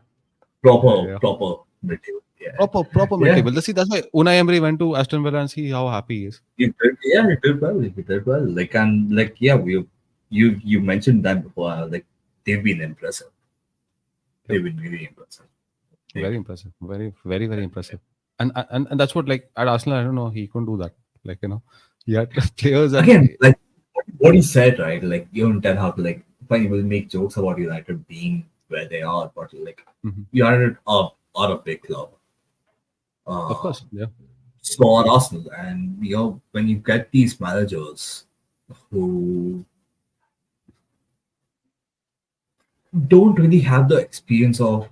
[SPEAKER 1] Proper,
[SPEAKER 2] yeah.
[SPEAKER 1] proper material. Yeah.
[SPEAKER 2] Proper
[SPEAKER 1] Yeah.
[SPEAKER 2] mid-table. See, that's why Unai Emery went to Aston Villa and see how happy he is.
[SPEAKER 1] He did, yeah, he did well. He did well. Like, and like, yeah, you mentioned that before. Like, they've been impressive.
[SPEAKER 2] Yep.
[SPEAKER 1] They've been really impressive. Like,
[SPEAKER 2] Very impressive. Very impressive. And that's what like at Arsenal, I don't know, he couldn't do that. Like, he had players that
[SPEAKER 1] again, like what he said, right? Like, you don't tell how to like. Fine, will make jokes about United being where they are, but like,
[SPEAKER 2] Mhm.
[SPEAKER 1] United are a big club.
[SPEAKER 2] Of
[SPEAKER 1] Uh,
[SPEAKER 2] course, yeah.
[SPEAKER 1] so are Arsenal, and when you get these managers who don't really have the experience of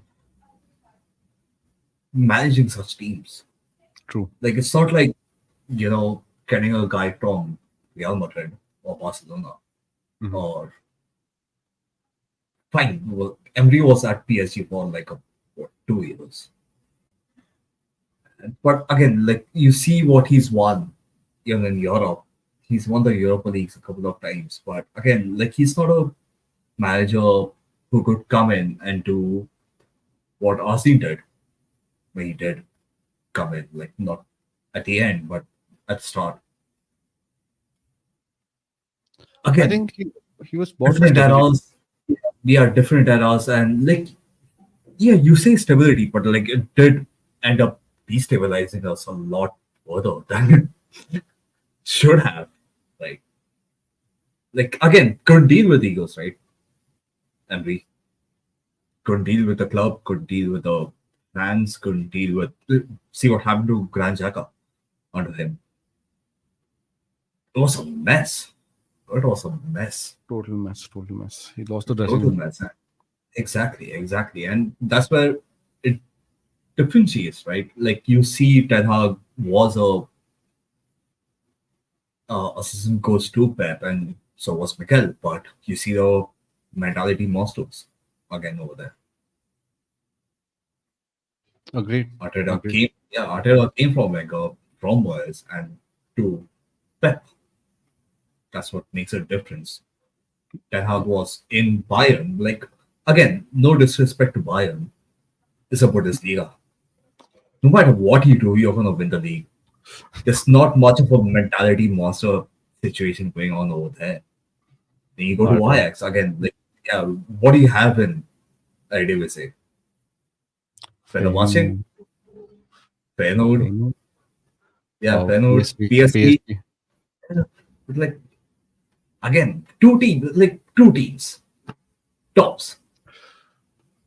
[SPEAKER 1] managing such teams.
[SPEAKER 2] True.
[SPEAKER 1] Like it's not like getting a guy from Real Madrid or Barcelona
[SPEAKER 2] Hmm.
[SPEAKER 1] or fine. Well, Emery was at PSG for like 2 years, but again, like you see what he's won, even in Europe. He's won the Europa Leagues a couple of times, but again, like he's not a manager who could come in and do what Arsenal did when he did come in, like not at the end, but at the start.
[SPEAKER 2] I
[SPEAKER 1] Again,
[SPEAKER 2] think he was bought for
[SPEAKER 1] different
[SPEAKER 2] stability.
[SPEAKER 1] eras. Yeah, different eras, and like yeah, you say stability, but like it did end up destabilizing us a lot further than it should have. Like, like again, couldn't deal with egos, right? And we couldn't deal with the club, couldn't deal with the fans, couldn't deal with. See what happened to Grand Xhaka under him. It was a mess. It was a mess.
[SPEAKER 2] Total mess. Total mess. He lost the dressing
[SPEAKER 1] Total
[SPEAKER 2] room.
[SPEAKER 1] mess. Exactly, exactly. And that's where it differentiates, right? Like you see Ten Hag was a assistant coach to Pep, and so was Mikel. But you see the mentality monsters again over there.
[SPEAKER 2] Agreed.
[SPEAKER 1] Arteta
[SPEAKER 2] Agreed.
[SPEAKER 1] came, yeah, Arteta came from like from Wales and to Pep. That's what makes a difference. Ten Hag was in Bayern. Like again, no disrespect to Bayern, it's a Bundesliga. No matter what you do, you're gonna win the league. There's not much of a mentality monster situation going on over there. Then you go
[SPEAKER 2] Not
[SPEAKER 1] to
[SPEAKER 2] at all.
[SPEAKER 1] Ajax again. Like, yeah, what do you have in Eredivisie? Fenerbahce,
[SPEAKER 2] Feyenoord.
[SPEAKER 1] Feyenoord,
[SPEAKER 2] Feyenoord.
[SPEAKER 1] yeah,
[SPEAKER 2] Oh,
[SPEAKER 1] Feyenoord,
[SPEAKER 2] PSV.
[SPEAKER 1] PSG.
[SPEAKER 2] PSV.
[SPEAKER 1] Yeah, but like again, two teams, tops.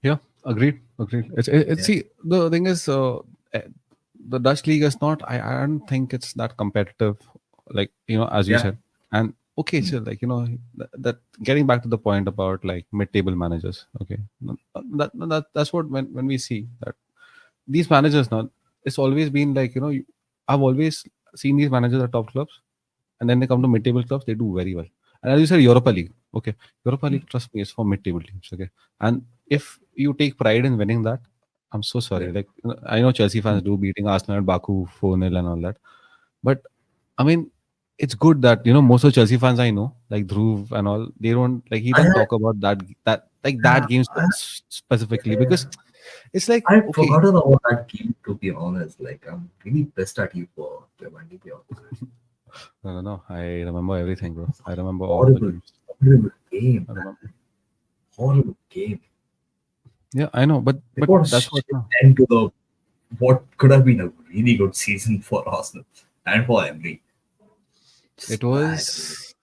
[SPEAKER 2] Yeah, agreed, agreed.
[SPEAKER 1] Yeah,
[SPEAKER 2] See, the thing is, eh, the Dutch league is not. I don't think it's that competitive, like as you
[SPEAKER 1] yeah,
[SPEAKER 2] said. And okay,
[SPEAKER 1] mm,
[SPEAKER 2] so like that getting back to the point about like mid-table managers. Okay, that's what when we see that these managers now, it's always been like I've always seen these managers at top clubs, and then they come to mid-table clubs, they do very well. And as you said, Europa League, okay, Europa
[SPEAKER 1] mm,
[SPEAKER 2] League, trust me, is for mid-table teams, okay. And if you take pride in winning that, I'm so
[SPEAKER 1] yeah.
[SPEAKER 2] sorry. Like I know Chelsea fans do beating Arsenal and Baku 4-0 and all that, but I mean, it's good that most of Chelsea fans I know, like Dhruv and all, they don't like he
[SPEAKER 1] I
[SPEAKER 2] doesn't
[SPEAKER 1] had,
[SPEAKER 2] talk about that like
[SPEAKER 1] yeah,
[SPEAKER 2] that game specifically because it's like
[SPEAKER 1] I've
[SPEAKER 2] okay,
[SPEAKER 1] forgotten about that game. To be honest, like I'm really pissed at you for reminding me of that.
[SPEAKER 2] no, I remember everything, bro. I remember all the
[SPEAKER 1] Horrible,
[SPEAKER 2] games.
[SPEAKER 1] horrible game,
[SPEAKER 2] I
[SPEAKER 1] man.
[SPEAKER 2] remember.
[SPEAKER 1] Horrible game.
[SPEAKER 2] Yeah, I know, but
[SPEAKER 1] Like what a
[SPEAKER 2] that's what
[SPEAKER 1] shit
[SPEAKER 2] no.
[SPEAKER 1] end to the what could have been a really good season for Arsenal and for Emery.
[SPEAKER 2] It
[SPEAKER 1] Just bad.
[SPEAKER 2] was.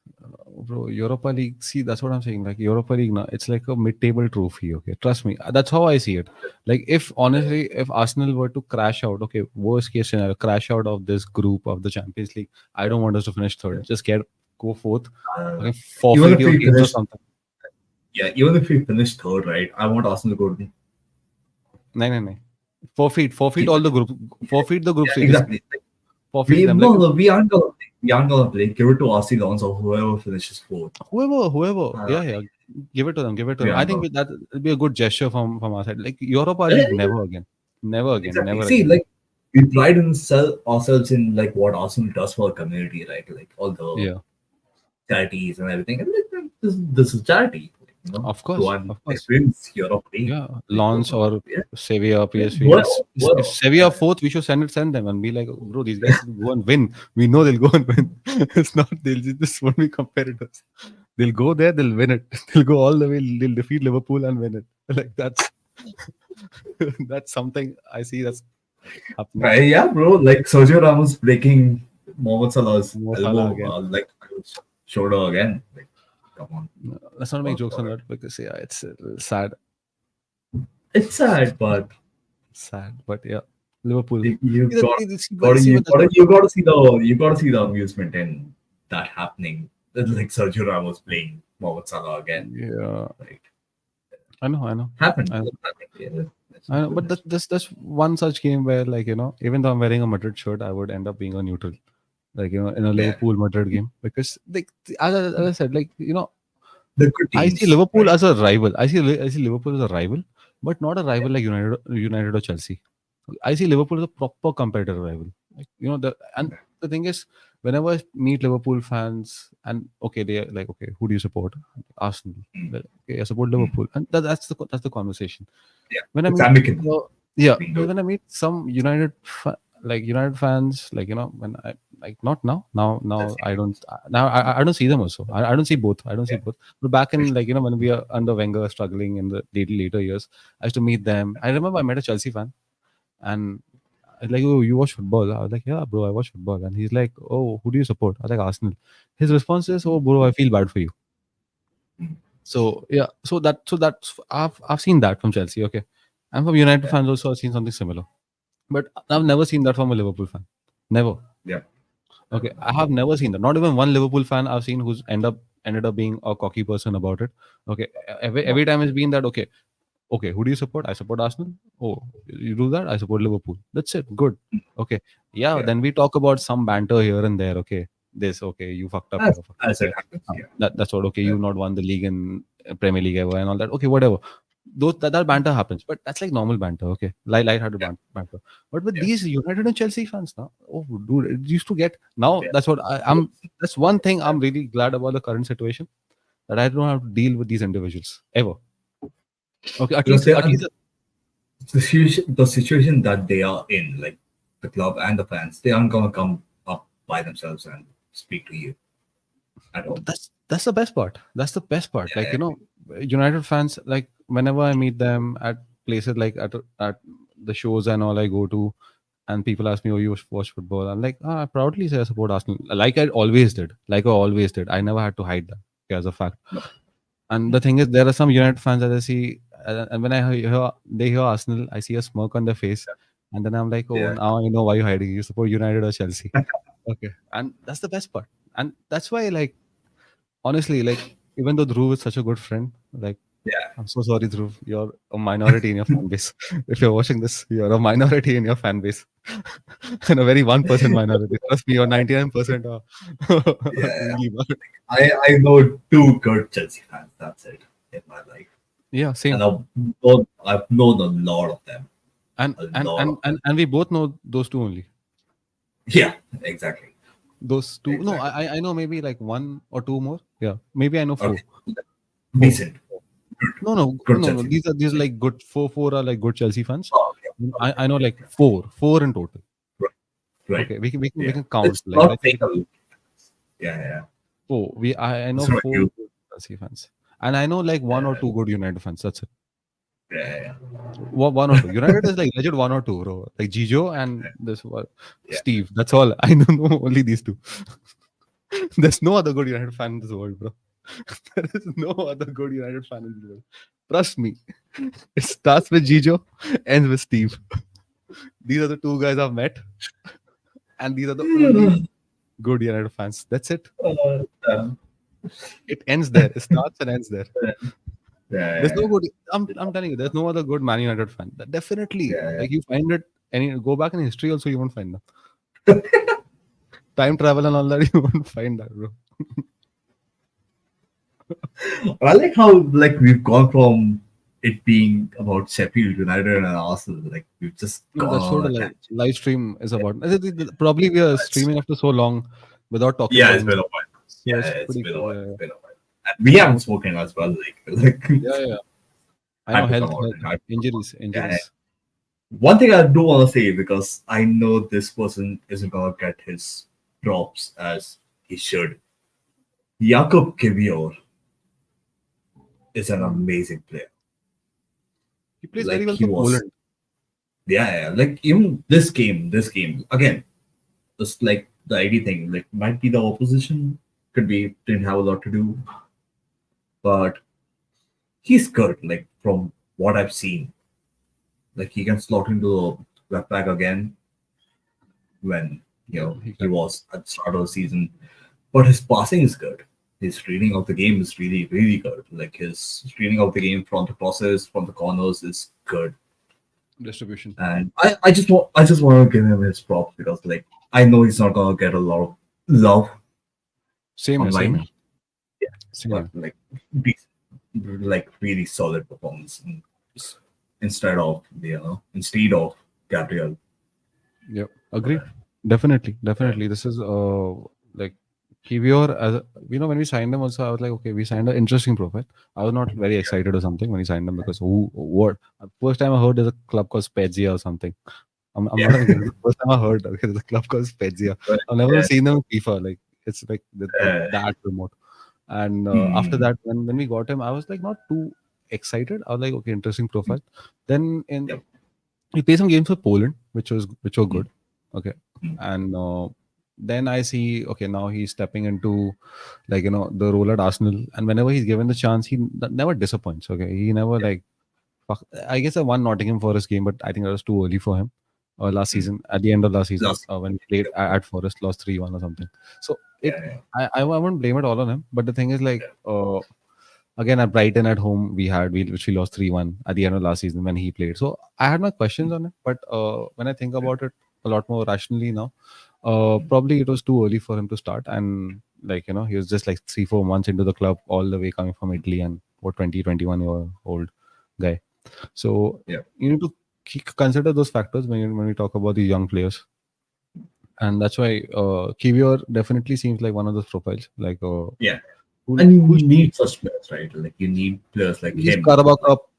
[SPEAKER 2] Bro, Europa League. See, that's what I'm saying. Like Europa League, now it's like a mid-table trophy. Okay, trust me. That's how I see it. Like, if honestly, if Arsenal were to crash out, okay, worst case scenario, crash out of this group of the Champions League. I don't want us to finish third. Just go fourth.
[SPEAKER 1] Uh,
[SPEAKER 2] Okay,
[SPEAKER 1] even
[SPEAKER 2] forfeit
[SPEAKER 1] if
[SPEAKER 2] your
[SPEAKER 1] we
[SPEAKER 2] games or
[SPEAKER 1] finish,
[SPEAKER 2] something.
[SPEAKER 1] yeah, even if we finish third, right? I want Arsenal to go to
[SPEAKER 2] No, no, no. Forfeit
[SPEAKER 1] the
[SPEAKER 2] all the group. Forfeit the group
[SPEAKER 1] yeah,
[SPEAKER 2] stages.
[SPEAKER 1] exactly. Like,
[SPEAKER 2] Forfeit them.
[SPEAKER 1] no,
[SPEAKER 2] Like
[SPEAKER 1] no, we aren't gonna play. Give it to RC Lons or whoever finishes fourth.
[SPEAKER 2] whoever.
[SPEAKER 1] Uh,
[SPEAKER 2] Yeah, yeah. Give it to them. Give it to
[SPEAKER 1] we
[SPEAKER 2] them. I
[SPEAKER 1] aren't
[SPEAKER 2] think
[SPEAKER 1] gonna.
[SPEAKER 2] that will be a good gesture from our side. Like Europa League,
[SPEAKER 1] Yeah,
[SPEAKER 2] never again. Never again.
[SPEAKER 1] exactly.
[SPEAKER 2] Never
[SPEAKER 1] See,
[SPEAKER 2] again.
[SPEAKER 1] like we pride in ourselves in like what Arsenal does for our community, right? Like all the
[SPEAKER 2] Yeah.
[SPEAKER 1] charities and everything. And like, this is charity,
[SPEAKER 2] Of
[SPEAKER 1] to
[SPEAKER 2] course.
[SPEAKER 1] our
[SPEAKER 2] Of course.
[SPEAKER 1] experience Europe League.
[SPEAKER 2] Yeah.
[SPEAKER 1] Like,
[SPEAKER 2] Lons or
[SPEAKER 1] yeah,
[SPEAKER 2] Sevilla,
[SPEAKER 1] yeah,
[SPEAKER 2] PSV.
[SPEAKER 1] whoever,
[SPEAKER 2] If
[SPEAKER 1] whoever.
[SPEAKER 2] Sevilla fourth, we should send them and be like, bro, these guys will go and win. We know they'll go and win. It's not this won't be competitors. They'll go there, they'll win it. They'll go all the way, they'll defeat Liverpool and win it. Like that's something I see that's happening.
[SPEAKER 1] Yeah, bro. Like Sergio Ramos breaking Mohamed Salah's
[SPEAKER 2] Mo Salah
[SPEAKER 1] elbow,
[SPEAKER 2] again.
[SPEAKER 1] like shoulder again. Like, come on.
[SPEAKER 2] No, let's not make jokes on that because yeah, it's sad,
[SPEAKER 1] It's sad, but
[SPEAKER 2] but yeah, Liverpool.
[SPEAKER 1] you've
[SPEAKER 2] See,
[SPEAKER 1] got,
[SPEAKER 2] see, see, that's what,
[SPEAKER 1] you got to see the amusement in that happening. It's like Sergio Ramos playing Mohamed Salah again.
[SPEAKER 2] yeah,
[SPEAKER 1] Like
[SPEAKER 2] I know.
[SPEAKER 1] happened.
[SPEAKER 2] I know.
[SPEAKER 1] Yeah,
[SPEAKER 2] I know, but that's one such game where, like, even though I'm wearing a Madrid shirt, I would end up being a neutral, like, in a
[SPEAKER 1] yeah.
[SPEAKER 2] Liverpool Madrid game, because like as I said, like,
[SPEAKER 1] The good
[SPEAKER 2] I see
[SPEAKER 1] teams,
[SPEAKER 2] Liverpool
[SPEAKER 1] right?
[SPEAKER 2] as a rival. I see Liverpool as a rival, but not a rival like United or Chelsea. I see Liverpool as a proper competitor rival. Like, and the thing is, whenever I meet Liverpool fans, and okay, they're like, okay, who do you support? Arsenal. Well, okay, I support Liverpool, and that's the conversation.
[SPEAKER 1] Yeah,
[SPEAKER 2] When I
[SPEAKER 1] it's
[SPEAKER 2] meet,
[SPEAKER 1] amicable
[SPEAKER 2] yeah,
[SPEAKER 1] between those.
[SPEAKER 2] when I meet some United fans, like, when I, like, not now, I don't see them also. I don't see both. I don't see
[SPEAKER 1] Yeah,
[SPEAKER 2] both. But back in, like, when we are under Wenger struggling in the later years, I used to meet them. I remember I met a Chelsea fan, and I was like, oh, you watch football? I was like, yeah, bro, I watch football. And he's like, oh, who do you support? I was like, Arsenal. His response is, oh, bro, I feel bad for you. So yeah, that's I've seen that from Chelsea, okay, and from United fans also I've seen something similar, but I've never seen that from a Liverpool fan, never.
[SPEAKER 1] yeah,
[SPEAKER 2] Okay, I have never seen that. Not even one Liverpool fan I've seen who's ended up being a cocky person about it. Okay, every time it's been that, okay, who do you support? I support Arsenal. Oh, you do that? I support Liverpool. That's it. Good. Okay. Yeah,
[SPEAKER 1] yeah.
[SPEAKER 2] then we talk about some banter here and there. Okay. This, okay, you fucked up here, fucked up
[SPEAKER 1] As it
[SPEAKER 2] there.
[SPEAKER 1] happens. Yeah,
[SPEAKER 2] That's what, okay,
[SPEAKER 1] yeah,
[SPEAKER 2] you not won the league in Premier League ever and all that. Okay, whatever. That banter happens, but that's like normal banter, okay? Light-hearted
[SPEAKER 1] yeah,
[SPEAKER 2] banter. But with
[SPEAKER 1] yeah.
[SPEAKER 2] these United and Chelsea fans now, oh, dude, it used to get, now
[SPEAKER 1] Yeah.
[SPEAKER 2] that's what that's one thing I'm really glad about the current situation, that I don't have to deal with these individuals ever. Okay,
[SPEAKER 1] Because
[SPEAKER 2] at least
[SPEAKER 1] the situation that they are in, like the club and the fans, they aren't gonna come up by themselves and speak to you at all.
[SPEAKER 2] that's the best part. That's the best part. Like,
[SPEAKER 1] Yeah,
[SPEAKER 2] United fans, like, whenever I meet them at places like at the shows and all I go to, and people ask me, "Oh, you watch football?" I'm like, I proudly say I support Arsenal, like I always did. Like I always did. I never had to hide that, okay, as a fact.
[SPEAKER 1] no,
[SPEAKER 2] And the thing is, there are some United fans that I see, and when they hear Arsenal, I see a smirk on their face, and then I'm like, oh,
[SPEAKER 1] yeah,
[SPEAKER 2] now I know why you're hiding. You support United or Chelsea, okay? And that's the best part, and that's why, like, honestly, like, even though Dhruv is such a good friend, like,
[SPEAKER 1] yeah.
[SPEAKER 2] I'm so sorry, Dhruv, you're a minority in your fan base. If you're watching this, you're a minority in your fan base, and a very 1% minority. Trust me, you're 99% are
[SPEAKER 1] Yeah.
[SPEAKER 2] really bad.
[SPEAKER 1] I know two good Chelsea fans. That's it in my life,
[SPEAKER 2] Yeah,
[SPEAKER 1] and
[SPEAKER 2] same.
[SPEAKER 1] I've known a lot of them.
[SPEAKER 2] And
[SPEAKER 1] A
[SPEAKER 2] and
[SPEAKER 1] lot
[SPEAKER 2] and
[SPEAKER 1] of
[SPEAKER 2] and, and we both know those two only.
[SPEAKER 1] yeah, exactly,
[SPEAKER 2] Those two. No,
[SPEAKER 1] exactly.
[SPEAKER 2] I know maybe like one or two more. Yeah, maybe I know four.
[SPEAKER 1] Okay,
[SPEAKER 2] Four.
[SPEAKER 1] decent, good
[SPEAKER 2] No.
[SPEAKER 1] Chelsea.
[SPEAKER 2] These are like good four are like good Chelsea fans.
[SPEAKER 1] Oh, okay, okay,
[SPEAKER 2] I know like four in total.
[SPEAKER 1] right, right.
[SPEAKER 2] Okay, we
[SPEAKER 1] Yeah,
[SPEAKER 2] can count.
[SPEAKER 1] it's
[SPEAKER 2] Like,
[SPEAKER 1] not
[SPEAKER 2] let's say
[SPEAKER 1] single. Yeah, yeah.
[SPEAKER 2] four. I know
[SPEAKER 1] It's not
[SPEAKER 2] four
[SPEAKER 1] you.
[SPEAKER 2] good Chelsea fans, and I know like one or two good United fans. That's it.
[SPEAKER 1] Yeah, yeah,
[SPEAKER 2] One or two. United is like legit one or two, bro. Like Gijo and this one,
[SPEAKER 1] yeah.
[SPEAKER 2] Steve. That's all. I know only these two. There's no other good United fan in this world, bro. There is no other good United fan in this world. Trust me. It starts with Gijo, ends with Steve. These are the two guys I've met, and these are the only good United fans. That's it.
[SPEAKER 1] Yeah,
[SPEAKER 2] It ends there. It starts and ends there. There's
[SPEAKER 1] yeah,
[SPEAKER 2] no good. I'm telling you, there's no other good Man United fan. Definitely,
[SPEAKER 1] yeah.
[SPEAKER 2] like you find it. Any go back in history also, you won't find them. Time travel and all that, you won't find that, bro.
[SPEAKER 1] I like how like we've gone from it being about Sheffield United and Arsenal, like we've just
[SPEAKER 2] No,
[SPEAKER 1] gone
[SPEAKER 2] that's what
[SPEAKER 1] on
[SPEAKER 2] a
[SPEAKER 1] a tangent.
[SPEAKER 2] live stream is about. Probably we are
[SPEAKER 1] It's,
[SPEAKER 2] streaming after so long without talking
[SPEAKER 1] yeah,
[SPEAKER 2] about
[SPEAKER 1] it's been a
[SPEAKER 2] anything.
[SPEAKER 1] while.
[SPEAKER 2] So
[SPEAKER 1] Yeah,
[SPEAKER 2] it's
[SPEAKER 1] it's
[SPEAKER 2] pretty
[SPEAKER 1] been a
[SPEAKER 2] good.
[SPEAKER 1] while.
[SPEAKER 2] Yeah,
[SPEAKER 1] It's
[SPEAKER 2] yeah.
[SPEAKER 1] been a while. And we haven't spoken as well. Like
[SPEAKER 2] Yeah, yeah. I know
[SPEAKER 1] had to
[SPEAKER 2] health,
[SPEAKER 1] come out
[SPEAKER 2] health,
[SPEAKER 1] and had to come out.
[SPEAKER 2] injuries,
[SPEAKER 1] Yeah.
[SPEAKER 2] injuries.
[SPEAKER 1] One thing I do want to say because I know this person isn't gonna get his props as he should. Jakub Kivior is an amazing player.
[SPEAKER 2] He plays very
[SPEAKER 1] Like
[SPEAKER 2] well
[SPEAKER 1] he
[SPEAKER 2] for
[SPEAKER 1] was,
[SPEAKER 2] Poland.
[SPEAKER 1] yeah. Like even this game again. Just like the ID thing, like might be the opposition, could be didn't have a lot to do, but he's good. Like from what I've seen, like he can slot into the left back again when
[SPEAKER 2] Yeah, he
[SPEAKER 1] he
[SPEAKER 2] can.
[SPEAKER 1] was at the start of the season. But his passing is good. His reading of the game is really good. Like his reading of the game from the crosses, from the corners is good.
[SPEAKER 2] Distribution.
[SPEAKER 1] And I just want to give him his props because like I know he's not gonna get a lot of love
[SPEAKER 2] Same here, same
[SPEAKER 1] online.
[SPEAKER 2] here, same
[SPEAKER 1] But
[SPEAKER 2] here.
[SPEAKER 1] like like really solid performance instead of Gabriel.
[SPEAKER 2] Yep, agreed. Definitely,
[SPEAKER 1] Yeah.
[SPEAKER 2] definitely. This is like Kivior as when we signed him also, I was like, okay, we signed an interesting profile. I was not very excited or something when we signed him because who what first time I heard there's a club called Spezia or something. I'm
[SPEAKER 1] Yeah.
[SPEAKER 2] not even kidding. The first time I heard that there's a club called Spezia.
[SPEAKER 1] But,
[SPEAKER 2] I've never
[SPEAKER 1] yeah.
[SPEAKER 2] seen them in FIFA. Like it's like
[SPEAKER 1] Uh,
[SPEAKER 2] that remote. And after
[SPEAKER 1] hmm.
[SPEAKER 2] that, when we got him, I was like not too excited. I was like, okay, interesting profile. Then
[SPEAKER 1] Yep.
[SPEAKER 2] he played some games for Poland, which were
[SPEAKER 1] Hmm.
[SPEAKER 2] good. Okay,
[SPEAKER 1] Hmm.
[SPEAKER 2] and then I see okay now he's stepping into the role at Arsenal, and whenever he's given the chance, he never disappoints. Okay, he never
[SPEAKER 1] Yep.
[SPEAKER 2] like I guess I won Nottingham Forest game, but I think that was too early for him. Last
[SPEAKER 1] Hmm.
[SPEAKER 2] season, at the end of last season,
[SPEAKER 1] Last.
[SPEAKER 2] when he played
[SPEAKER 1] Yep.
[SPEAKER 2] at Forest, lost 3-1 or something. So
[SPEAKER 1] Yeah.
[SPEAKER 2] I won't blame it all on him. But the thing is, like, again at Brighton at home, which we lost 3-1 at the end of last season when he played. So I had my questions on it, but when I think about it a lot more rationally now, probably it was too early for him to start, and he was just like 3-4 months into the club, all the way coming from Italy, and what 20-21 year old guy. So
[SPEAKER 1] Yeah.
[SPEAKER 2] you need to consider those factors when we talk about the young players, and that's why Kivior definitely seems like one of those profiles, like
[SPEAKER 1] Yeah.
[SPEAKER 2] who
[SPEAKER 1] And
[SPEAKER 2] who
[SPEAKER 1] you need such players, right? Like you need players like
[SPEAKER 2] these
[SPEAKER 1] him.
[SPEAKER 2] Carabao
[SPEAKER 1] Like
[SPEAKER 2] Cup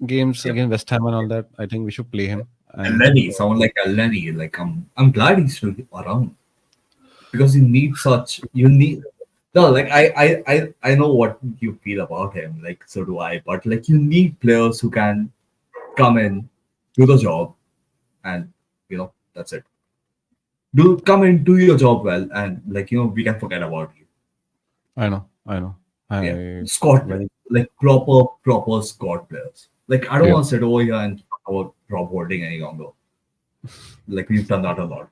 [SPEAKER 2] games
[SPEAKER 1] yep.
[SPEAKER 2] against West Ham and all that. I think we should play him. And
[SPEAKER 1] Elneny, someone like Elneny. Like I'm glad he's still around because you need no like I know what you feel about him. Like so do I. But like you need players who can come in, do the job, and that's it. Do come in, do your job well, and like we can forget about you.
[SPEAKER 2] I know,
[SPEAKER 1] Yeah,
[SPEAKER 2] I
[SPEAKER 1] squad players,
[SPEAKER 2] very
[SPEAKER 1] like proper squad players. Like I don't
[SPEAKER 2] yeah.
[SPEAKER 1] want to sit over here and talk about Rob Holding any longer. Like we've done that a lot,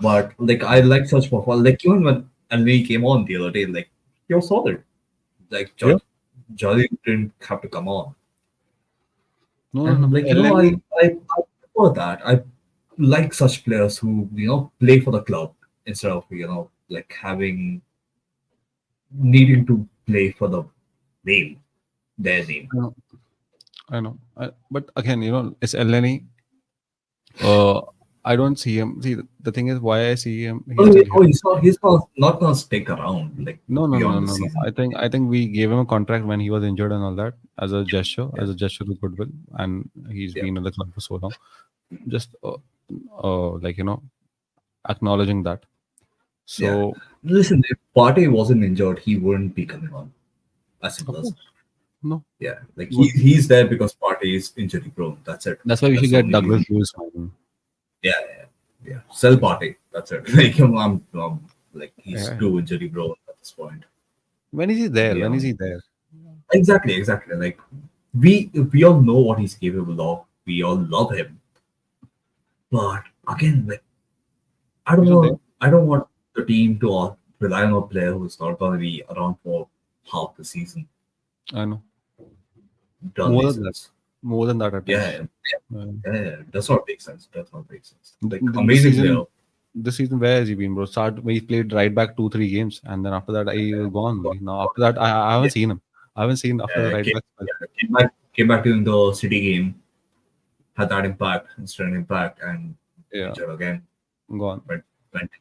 [SPEAKER 1] but like I like such profile. Like even when Anthony came on the other day, like you're solid. Like
[SPEAKER 2] Yeah.
[SPEAKER 1] Jolly didn't have to come on,
[SPEAKER 2] No, no,
[SPEAKER 1] and
[SPEAKER 2] no.
[SPEAKER 1] like
[SPEAKER 2] Elneny,
[SPEAKER 1] I prefer that. I like such players who play for the club instead of like having needing to play for the name, their name.
[SPEAKER 2] I know, I know. But again, it's Elneny. I don't see him. See, the thing is, why I see him, he's
[SPEAKER 1] Oh,
[SPEAKER 2] still here.
[SPEAKER 1] he's not gonna stick around like
[SPEAKER 2] No, no, no, no,
[SPEAKER 1] beyond the
[SPEAKER 2] no, no.
[SPEAKER 1] season.
[SPEAKER 2] I think we gave him a contract when he was injured and all that
[SPEAKER 1] Yeah,
[SPEAKER 2] as a gesture of goodwill, and he's
[SPEAKER 1] yeah,
[SPEAKER 2] been in the club for so long. Just like acknowledging that.
[SPEAKER 1] yeah.
[SPEAKER 2] So
[SPEAKER 1] Listen, if Partey wasn't injured, he wouldn't be coming on. As simple
[SPEAKER 2] of
[SPEAKER 1] as
[SPEAKER 2] course,
[SPEAKER 1] that.
[SPEAKER 2] no,
[SPEAKER 1] Yeah, like
[SPEAKER 2] he wouldn't.
[SPEAKER 1] he's there because Partey is injury prone. That's it.
[SPEAKER 2] That's why we should
[SPEAKER 1] That's the
[SPEAKER 2] get
[SPEAKER 1] only
[SPEAKER 2] Douglas
[SPEAKER 1] reason.
[SPEAKER 2] Lewis. Man.
[SPEAKER 1] Yeah. Sell Partey. That's it. Like like he's
[SPEAKER 2] Yeah,
[SPEAKER 1] too injury prone. this point.
[SPEAKER 2] When is he
[SPEAKER 1] To
[SPEAKER 2] there?
[SPEAKER 1] be
[SPEAKER 2] When is
[SPEAKER 1] honest.
[SPEAKER 2] he there?
[SPEAKER 1] Exactly. Like we all know what he's capable of. We all love him. But again, like
[SPEAKER 2] He's not there.
[SPEAKER 1] I don't want the team to rely on a player who's not going to be around for half the season.
[SPEAKER 2] I know.
[SPEAKER 1] Doesn't
[SPEAKER 2] More
[SPEAKER 1] make
[SPEAKER 2] than that.
[SPEAKER 1] sense.
[SPEAKER 2] More than that at
[SPEAKER 1] Yeah,
[SPEAKER 2] times.
[SPEAKER 1] yeah,
[SPEAKER 2] Uh,
[SPEAKER 1] yeah. Does not make sense. Does not make sense.
[SPEAKER 2] th-
[SPEAKER 1] Like
[SPEAKER 2] this
[SPEAKER 1] amazing player.
[SPEAKER 2] season, this season, where has he been, bro? Start he played right back 2, 3 games, and then after that, he was gone. Like, now after that, I haven't
[SPEAKER 1] Yeah,
[SPEAKER 2] seen him. I haven't seen after the right back spell.
[SPEAKER 1] came back during the City game, had that impact, instant impact, and
[SPEAKER 2] Yeah,
[SPEAKER 1] injured again.
[SPEAKER 2] gone.
[SPEAKER 1] But went to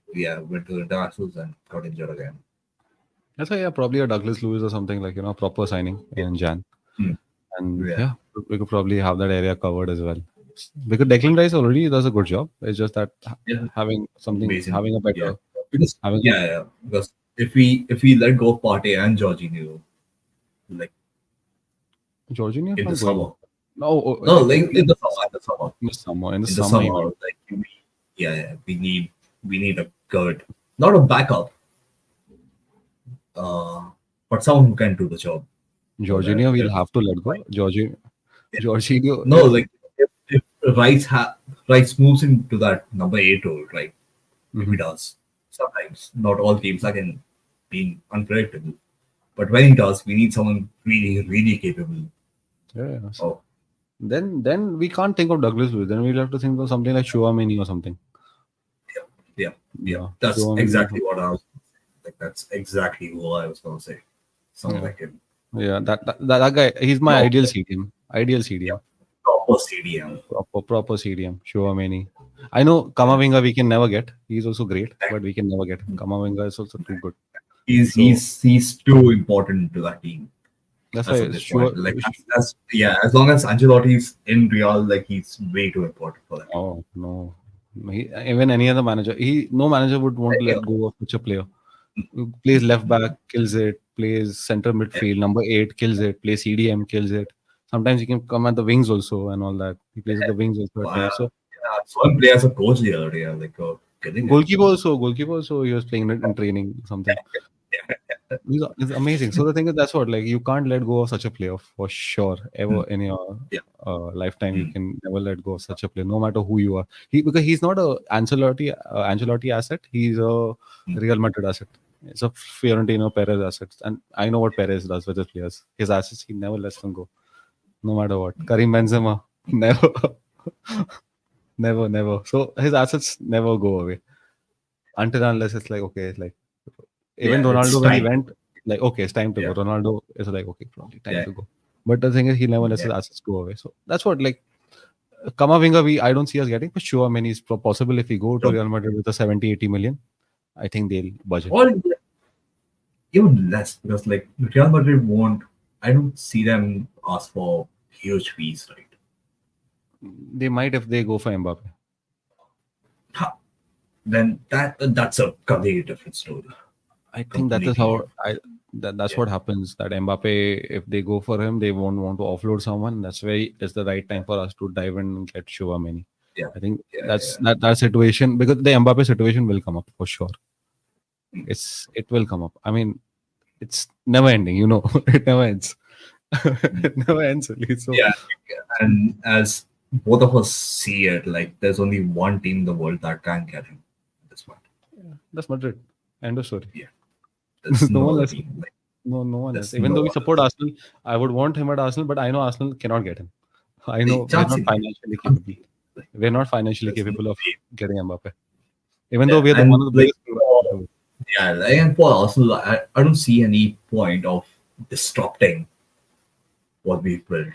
[SPEAKER 1] the internationals and got injured again.
[SPEAKER 2] That's why, yeah, probably a Douglas Lewis or something like proper signing
[SPEAKER 1] Yeah,
[SPEAKER 2] in Jan,
[SPEAKER 1] mm,
[SPEAKER 2] and
[SPEAKER 1] yeah,
[SPEAKER 2] yeah, we could probably have that area covered as well. Because Declan Rice already does a good job. It's just that
[SPEAKER 1] yeah.
[SPEAKER 2] having something,
[SPEAKER 1] Amazing.
[SPEAKER 2] having a
[SPEAKER 1] Yeah,
[SPEAKER 2] better,
[SPEAKER 1] because
[SPEAKER 2] having a
[SPEAKER 1] because if we let go of Partey and Jorginho, like
[SPEAKER 2] Jorginho
[SPEAKER 1] in the
[SPEAKER 2] not going.
[SPEAKER 1] summer,
[SPEAKER 2] No,
[SPEAKER 1] no, like
[SPEAKER 2] in the
[SPEAKER 1] in the
[SPEAKER 2] summer, he
[SPEAKER 1] summer,
[SPEAKER 2] went.
[SPEAKER 1] like we need a good, not a backup, uh, but someone who can do the job for that.
[SPEAKER 2] Jorginho, we'll
[SPEAKER 1] If
[SPEAKER 2] have to let
[SPEAKER 1] like
[SPEAKER 2] go. Jorginho,
[SPEAKER 1] no, like if Rice moves into that number 8 role, right? If he
[SPEAKER 2] Mhm.
[SPEAKER 1] does, sometimes not all teams again being unpredictable, but when he does, we need someone really capable
[SPEAKER 2] Yeah, yes.
[SPEAKER 1] of.
[SPEAKER 2] Then we can't think of Douglas Lewis. Then we'll have to think of something like Chouameni or something.
[SPEAKER 1] Yeah, yeah.
[SPEAKER 2] Yeah,
[SPEAKER 1] That's
[SPEAKER 2] Chouameni or
[SPEAKER 1] exactly
[SPEAKER 2] something.
[SPEAKER 1] what I was like. That's exactly who I was gonna say. Someone
[SPEAKER 2] Yeah,
[SPEAKER 1] like him.
[SPEAKER 2] yeah. That guy, he's my ideal
[SPEAKER 1] Proper,
[SPEAKER 2] CDM. Ideal
[SPEAKER 1] yeah,
[SPEAKER 2] CDM.
[SPEAKER 1] proper CDM.
[SPEAKER 2] Proper CDM. Chouameni. I know
[SPEAKER 1] Yeah.
[SPEAKER 2] Kamavinga we can never get. He's also great, but we can never get. Kamavinga is also too good.
[SPEAKER 1] He's
[SPEAKER 2] So
[SPEAKER 1] he's he's too important to that team
[SPEAKER 2] that's
[SPEAKER 1] as
[SPEAKER 2] why
[SPEAKER 1] of this
[SPEAKER 2] sure.
[SPEAKER 1] point. Like as long as Ancelotti's in Real, like he's way too important for that team.
[SPEAKER 2] Oh no. Even any other manager, no manager would want to
[SPEAKER 1] Yeah,
[SPEAKER 2] let go of such a player. Who plays left back, kills it. Plays center
[SPEAKER 1] yeah,
[SPEAKER 2] midfield, number 8, kills it. Plays CDM, kills it. Sometimes he can come at the wings also and all that. He plays at the wings also at times. So
[SPEAKER 1] I saw him play as a coach the other day. Like killing it.
[SPEAKER 2] goalkeeper also, he was playing in training something. It's amazing. So the thing is, that's what, like, you can't let go of such a player for sure. Ever
[SPEAKER 1] Mm,
[SPEAKER 2] in your
[SPEAKER 1] yeah.
[SPEAKER 2] lifetime, you
[SPEAKER 1] Mm,
[SPEAKER 2] can never let go of such a player, no matter who you are. Because he's not a Ancelotti asset. He's a
[SPEAKER 1] mm.
[SPEAKER 2] Real Madrid asset. It's a Fiorentino Perez asset, and I know what Perez does with his players. His assets, he never lets them go, no matter what. Karim Benzema, never, never. So his assets never go away until unless it's like, okay, it's like, even
[SPEAKER 1] Yeah, it's
[SPEAKER 2] Ronaldo, when he
[SPEAKER 1] time.
[SPEAKER 2] went, like, okay, it's time to go.
[SPEAKER 1] Yeah,
[SPEAKER 2] Ronaldo is like, okay, probably time
[SPEAKER 1] yeah,
[SPEAKER 2] to go. But the thing is, he never lets
[SPEAKER 1] yeah.
[SPEAKER 2] his assets go away. So that's what, like, Kamavinga, I don't see us getting, but sure, I mean, it's possible if we go to
[SPEAKER 1] So,
[SPEAKER 2] Real Madrid with a 70, 80 million, I think they'll budget.
[SPEAKER 1] or even less because like Real Madrid won't. I don't see them ask for huge fees, right?
[SPEAKER 2] They might if they go for Mbappe.
[SPEAKER 1] Ha, then that's a completely different story.
[SPEAKER 2] I think that is
[SPEAKER 1] Completely
[SPEAKER 2] how
[SPEAKER 1] different.
[SPEAKER 2] that's
[SPEAKER 1] Yeah,
[SPEAKER 2] what happens. That Mbappe, if they go for him, they won't want to offload someone. That's why it's the right time for us to dive in and get Chouameni.
[SPEAKER 1] yeah,
[SPEAKER 2] I think
[SPEAKER 1] yeah,
[SPEAKER 2] that's that situation, because the Mbappe situation will come up for sure.
[SPEAKER 1] yeah.
[SPEAKER 2] It will come up. I mean, it's never ending. It never ends. It never ends. Really. So
[SPEAKER 1] Yeah, and as both of us see it, like there's only one team in the world that can get him at this point.
[SPEAKER 2] that's Madrid. End of story.
[SPEAKER 1] Yeah, there's
[SPEAKER 2] There's no
[SPEAKER 1] no
[SPEAKER 2] one
[SPEAKER 1] other
[SPEAKER 2] else.
[SPEAKER 1] team. Like
[SPEAKER 2] No one else.
[SPEAKER 1] there's
[SPEAKER 2] Even
[SPEAKER 1] no
[SPEAKER 2] though we
[SPEAKER 1] other
[SPEAKER 2] support Arsenal, I would want him at Arsenal, but I know Arsenal cannot get him. I know we're not
[SPEAKER 1] chancing.
[SPEAKER 2] financially capable.
[SPEAKER 1] Chancing. Like,
[SPEAKER 2] We're not financially
[SPEAKER 1] there's no
[SPEAKER 2] capable of
[SPEAKER 1] way.
[SPEAKER 2] getting Mbappe. Even though
[SPEAKER 1] Yeah,
[SPEAKER 2] we are one
[SPEAKER 1] and
[SPEAKER 2] of the
[SPEAKER 1] like
[SPEAKER 2] biggest clubs.
[SPEAKER 1] yeah, like, and for Arsenal, I don't see any point of disrupting what we've built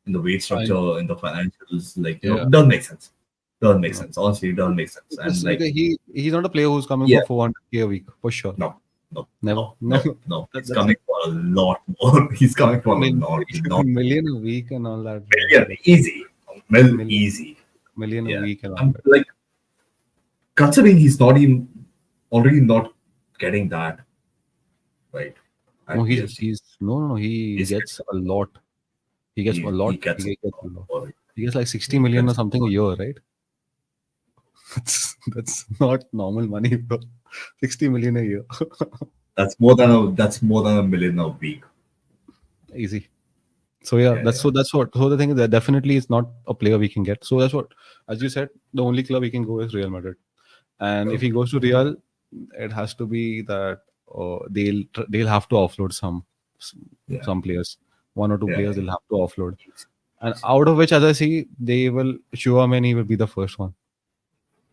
[SPEAKER 1] in the wage
[SPEAKER 2] I know.
[SPEAKER 1] structure, in the financials. Like
[SPEAKER 2] Yeah.
[SPEAKER 1] doesn't make sense. Doesn't make
[SPEAKER 2] No.
[SPEAKER 1] sense. Honestly, it doesn't make sense. And like
[SPEAKER 2] Because he's not a player who's coming
[SPEAKER 1] yeah,
[SPEAKER 2] for 400K a week for sure.
[SPEAKER 1] no, no,
[SPEAKER 2] Never.
[SPEAKER 1] no,
[SPEAKER 2] No.
[SPEAKER 1] no, no. He's
[SPEAKER 2] That's
[SPEAKER 1] coming for a lot more. He's coming for a
[SPEAKER 2] mil-
[SPEAKER 1] lot
[SPEAKER 2] million a week and all that, bro.
[SPEAKER 1] million
[SPEAKER 2] Like
[SPEAKER 1] easy, mil
[SPEAKER 2] million,
[SPEAKER 1] easy.
[SPEAKER 2] million a
[SPEAKER 1] Yeah,
[SPEAKER 2] week and all
[SPEAKER 1] I'm
[SPEAKER 2] that.
[SPEAKER 1] like considering he's not even already not getting that right
[SPEAKER 2] No,
[SPEAKER 1] at PSG.
[SPEAKER 2] he's no. He
[SPEAKER 1] He's
[SPEAKER 2] gets a lot. He gets a
[SPEAKER 1] he
[SPEAKER 2] lot.
[SPEAKER 1] gets
[SPEAKER 2] He
[SPEAKER 1] a
[SPEAKER 2] gets a
[SPEAKER 1] lot
[SPEAKER 2] lot.
[SPEAKER 1] for it.
[SPEAKER 2] He gets like 60
[SPEAKER 1] He
[SPEAKER 2] million or
[SPEAKER 1] gets
[SPEAKER 2] something a year, right? That's not normal money, bro. 60 million a year.
[SPEAKER 1] that's more than a million a week.
[SPEAKER 2] Easy. So yeah,
[SPEAKER 1] Yeah,
[SPEAKER 2] that's
[SPEAKER 1] yeah,
[SPEAKER 2] so that's what. So the thing is that definitely is not a player we can get. So that's what, as you said, the only club he can go is Real Madrid. And if he goes to Real, it has to be that they'll have to offload
[SPEAKER 1] yeah,
[SPEAKER 2] some players, one or two
[SPEAKER 1] yeah,
[SPEAKER 2] players
[SPEAKER 1] yeah.
[SPEAKER 2] they'll have to offload. And out of which, as I see, they will Chouameni will be the first one.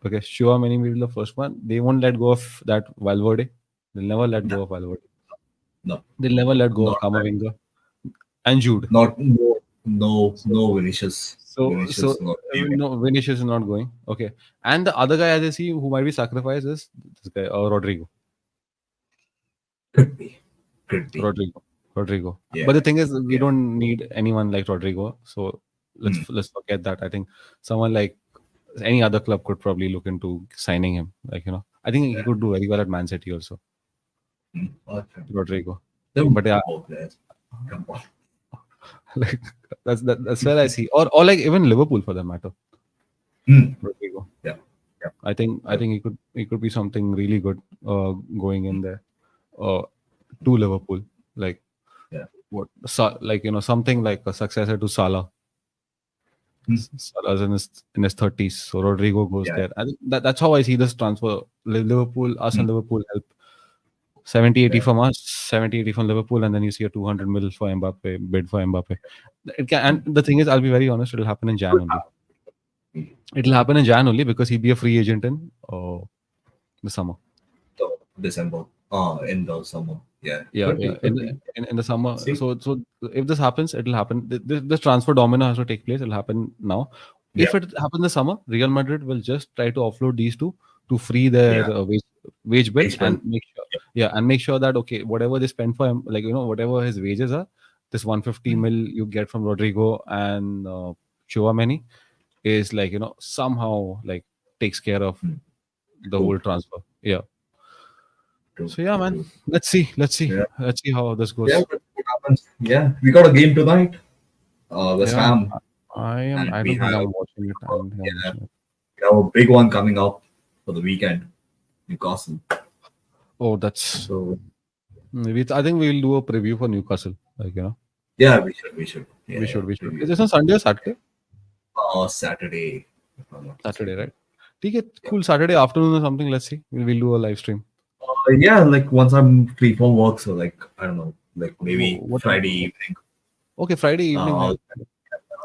[SPEAKER 2] Okay, Chouameni will be the first one. They won't let go of that Valverde. They'll never let
[SPEAKER 1] No,
[SPEAKER 2] go of Valverde.
[SPEAKER 1] no,
[SPEAKER 2] They'll never let go of
[SPEAKER 1] not
[SPEAKER 2] Camavinga and Jude.
[SPEAKER 1] not no no
[SPEAKER 2] So
[SPEAKER 1] no Vinicius.
[SPEAKER 2] so
[SPEAKER 1] Vinicius not leaving.
[SPEAKER 2] no, Vinicius is not going. Okay, and the other guy as I see who might be sacrificed is this guy, Rodrigo.
[SPEAKER 1] Could be, could be.
[SPEAKER 2] Rodrigo. Rodrigo.
[SPEAKER 1] Yeah,
[SPEAKER 2] But the thing is, we
[SPEAKER 1] yeah.
[SPEAKER 2] don't need anyone like Rodrigo. So
[SPEAKER 1] Hmm.
[SPEAKER 2] let's forget that. I think someone like any other club could probably look into signing him. Like I think he
[SPEAKER 1] Yeah.
[SPEAKER 2] could do very well at Man City also.
[SPEAKER 1] Hmm. Okay.
[SPEAKER 2] Rodrigo.
[SPEAKER 1] Them
[SPEAKER 2] But yeah,
[SPEAKER 1] both players. Come on.
[SPEAKER 2] like that's where I see, or like even Liverpool for that matter.
[SPEAKER 1] Hmm.
[SPEAKER 2] Rodrigo.
[SPEAKER 1] Yeah, yeah,
[SPEAKER 2] I think he could be something really good going in there uh, to Liverpool. Like
[SPEAKER 1] yeah.
[SPEAKER 2] like something like a successor to Salah.
[SPEAKER 1] Hmm.
[SPEAKER 2] Salah's in his 30s, so Rodrigo goes
[SPEAKER 1] Yeah.
[SPEAKER 2] there. I think that's how I see this transfer. Liverpool, us
[SPEAKER 1] Hmm.
[SPEAKER 2] and Liverpool help 70, 80
[SPEAKER 1] Yeah.
[SPEAKER 2] from us, 70, 80 from Liverpool, and then you see a 200 mil for Mbappe, bid for Mbappe. It can,
[SPEAKER 1] Hmm.
[SPEAKER 2] and the thing is, I'll be very honest, it'll happen in Jan
[SPEAKER 1] Could
[SPEAKER 2] only.
[SPEAKER 1] happen.
[SPEAKER 2] It'll happen in Jan only because he'll be a free agent in the summer.
[SPEAKER 1] So December. In the summer. Yeah.
[SPEAKER 2] Yeah,
[SPEAKER 1] Could
[SPEAKER 2] yeah.
[SPEAKER 1] be. Could be.
[SPEAKER 2] In the summer.
[SPEAKER 1] See.
[SPEAKER 2] So if this happens, it'll happen. This transfer domino has to take place. It'll happen now.
[SPEAKER 1] Yeah.
[SPEAKER 2] If it happens this summer, Real Madrid will just try to offload these two to free their
[SPEAKER 1] Yeah.
[SPEAKER 2] wage bill
[SPEAKER 1] Baseball.
[SPEAKER 2] and make sure, yeah, and make sure that okay, whatever they spend for him, like whatever his wages are, this 150
[SPEAKER 1] Hmm.
[SPEAKER 2] mil you get from Rodrigo and Chouameni is like somehow like takes care of
[SPEAKER 1] Hmm.
[SPEAKER 2] the
[SPEAKER 1] Cool.
[SPEAKER 2] whole transfer. Yeah.
[SPEAKER 1] True.
[SPEAKER 2] So yeah, man.
[SPEAKER 1] True.
[SPEAKER 2] Let's see. Let's see.
[SPEAKER 1] Yeah.
[SPEAKER 2] Let's see how this
[SPEAKER 1] Yeah.
[SPEAKER 2] goes.
[SPEAKER 1] But what happens? Yeah. We got a game tonight. West
[SPEAKER 2] Yeah,
[SPEAKER 1] Ham,
[SPEAKER 2] I am.
[SPEAKER 1] and
[SPEAKER 2] I
[SPEAKER 1] we
[SPEAKER 2] don't think
[SPEAKER 1] have
[SPEAKER 2] I'm watching it. I don't think I'm
[SPEAKER 1] yeah,
[SPEAKER 2] watching it.
[SPEAKER 1] we have a big one coming up for the weekend. Newcastle.
[SPEAKER 2] Oh, that's
[SPEAKER 1] So
[SPEAKER 2] maybe. I think we will do a preview for Newcastle. Like
[SPEAKER 1] yeah, we should. We should. Yeah.
[SPEAKER 2] we
[SPEAKER 1] Yeah.
[SPEAKER 2] should. We should. Is
[SPEAKER 1] Preview.
[SPEAKER 2] this on Sunday or Saturday?
[SPEAKER 1] Saturday, if I'm not
[SPEAKER 2] Saturday,
[SPEAKER 1] mistaken.
[SPEAKER 2] right? Okay,
[SPEAKER 1] Yeah.
[SPEAKER 2] cool. Saturday afternoon or something. Let's see. We'll do a live stream.
[SPEAKER 1] Yeah, like once I'm free for work, so like I don't know, like maybe
[SPEAKER 2] What time?
[SPEAKER 1] Friday evening.
[SPEAKER 2] Okay, Friday evening.
[SPEAKER 1] Uh, I'll,
[SPEAKER 2] Like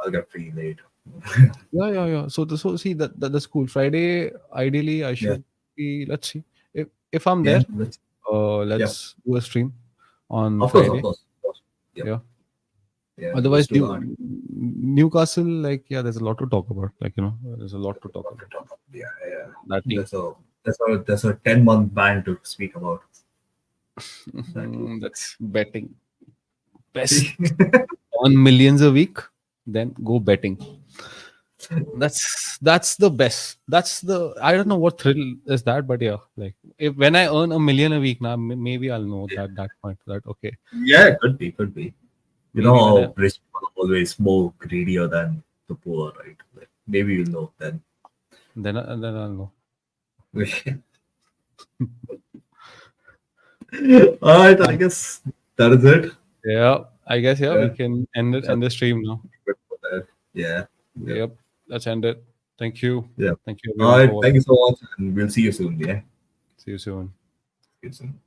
[SPEAKER 1] I'll get free late.
[SPEAKER 2] yeah, yeah, yeah. So see that's cool. Friday, ideally, I
[SPEAKER 1] Yeah,
[SPEAKER 2] should be. Let's see if I'm
[SPEAKER 1] yeah,
[SPEAKER 2] there.
[SPEAKER 1] yeah.
[SPEAKER 2] Let's do a stream on
[SPEAKER 1] Of course, of
[SPEAKER 2] Friday.
[SPEAKER 1] course, of course. Yeah,
[SPEAKER 2] Yeah.
[SPEAKER 1] yeah. Let's
[SPEAKER 2] Otherwise,
[SPEAKER 1] do that.
[SPEAKER 2] Newcastle, like, yeah, there's a lot to talk about. Like, there's a lot to talk about.
[SPEAKER 1] Yeah, yeah.
[SPEAKER 2] That team.
[SPEAKER 1] There's a 10-month ban to speak about. Exactly.
[SPEAKER 2] That's betting. Best on millions a week, then go betting. That's the best. That's the I don't know what thrill is that, but yeah, like if when I earn a million a week now, maybe I'll know that point. That okay,
[SPEAKER 1] Yeah, could be, could be. You
[SPEAKER 2] maybe when I
[SPEAKER 1] know, rich people are always more greedier than the poor, right? Like, maybe you'll know then.
[SPEAKER 2] then I'll know.
[SPEAKER 1] All right, I guess that is it.
[SPEAKER 2] Yeah, I guess we
[SPEAKER 1] Yeah.
[SPEAKER 2] can end the stream now.
[SPEAKER 1] Yeah. Yeah.
[SPEAKER 2] Yep, let's end it. Thank you.
[SPEAKER 1] Yeah.
[SPEAKER 2] Thank you
[SPEAKER 1] All
[SPEAKER 2] everyone for
[SPEAKER 1] right. Thank you
[SPEAKER 2] watching.
[SPEAKER 1] so much, and we'll see you soon. Yeah.
[SPEAKER 2] See you soon.
[SPEAKER 1] See you soon.